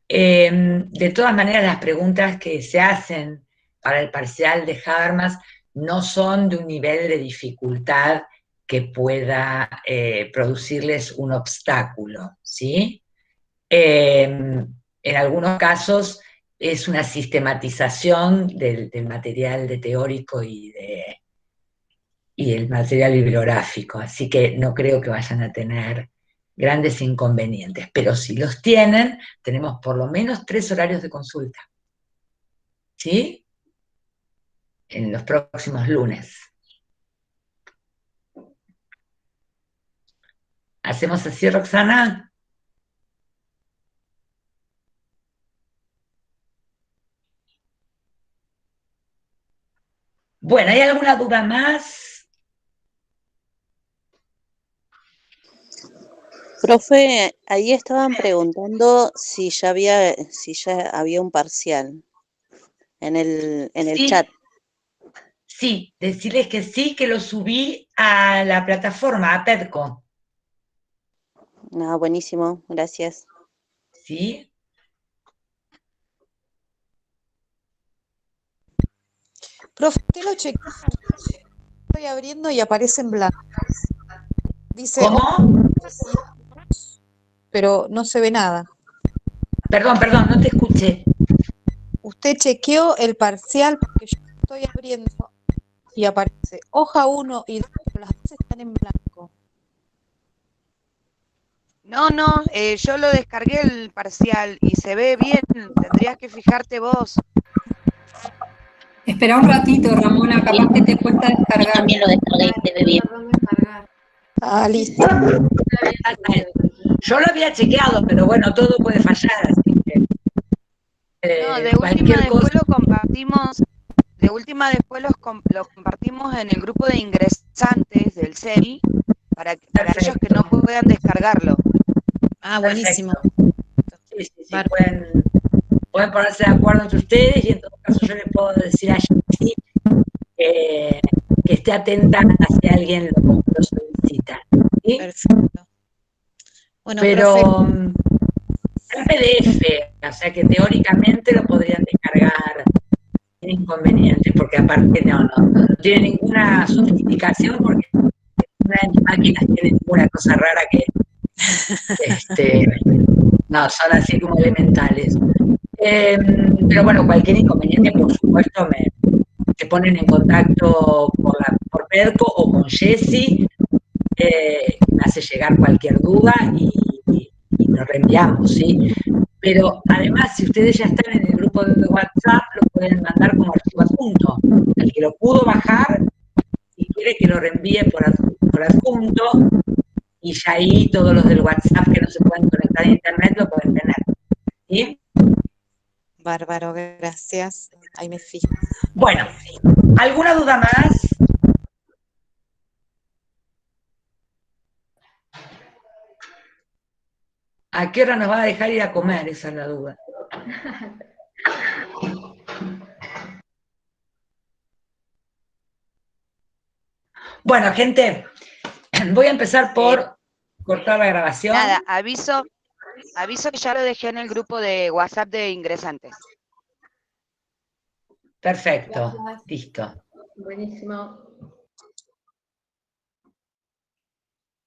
De todas maneras, las preguntas que se hacen para el parcial de Habermas no son de un nivel de dificultad que pueda producirles un obstáculo, ¿sí? En algunos casos es una sistematización del material de teórico y el material bibliográfico, así que no creo que vayan a tener grandes inconvenientes, pero si los tienen, tenemos por lo menos 3 horarios de consulta, ¿sí? En los próximos lunes. ¿Hacemos así, Roxana? Bueno, ¿hay alguna duda más? Profe, ahí estaban preguntando si ya había un parcial en el Sí, chat. sí, decirles que sí, que lo subí a la plataforma, a PEDCO. Ah, buenísimo, gracias. ¿Sí? Profe, usted lo chequea. Estoy abriendo y aparece en blanco. Dice, ¿Cómo? pero no se ve nada. Perdón, no te escuché. Usted chequeó el parcial porque yo estoy abriendo y aparece hoja 1 y 2, pero las dos están en blanco. No, yo lo descargué el parcial y se ve bien, tendrías que fijarte vos. Espera un ratito, Ramona, capaz que te cuesta descargar. También lo descargué y se ve bien. Ah, listo. Yo lo había chequeado, pero bueno, todo puede fallar, así que No, de última cualquier cosa. después lo compartimos, lo compartimos en el grupo de ingresantes del CERI para aquellos que no puedan descargarlo. Ah, buenísimo. Sí, pueden ponerse de acuerdo entre ustedes y en todo caso yo les puedo decir a Jessy que esté atenta si alguien lo solicita. ¿Sí? Perfecto. Bueno, pero en PDF, o sea que teóricamente lo podrían descargar sin inconveniente, porque aparte no tiene ninguna sofisticación, porque una de mis máquinas tiene ninguna cosa rara que no, son así como elementales. Pero bueno, cualquier inconveniente, por supuesto, se ponen en contacto por PEDCO o con Jessy, me hace llegar cualquier duda y lo reenviamos, ¿sí? Pero además, si ustedes ya están en el grupo de WhatsApp, lo pueden mandar como archivo adjunto. El que lo pudo bajar, si quiere que lo reenvíe por adjunto, y ya ahí todos los del WhatsApp que no se pueden conectar a internet lo pueden tener. ¿Sí? Bárbaro, gracias. Ahí me fijo. Bueno, ¿alguna duda más? ¿A qué hora nos va a dejar ir a comer? Esa es la duda. Bueno, gente, voy a empezar por cortar la grabación. Nada, aviso que ya lo dejé en el grupo de WhatsApp de ingresantes. Perfecto, Gracias. listo. Buenísimo.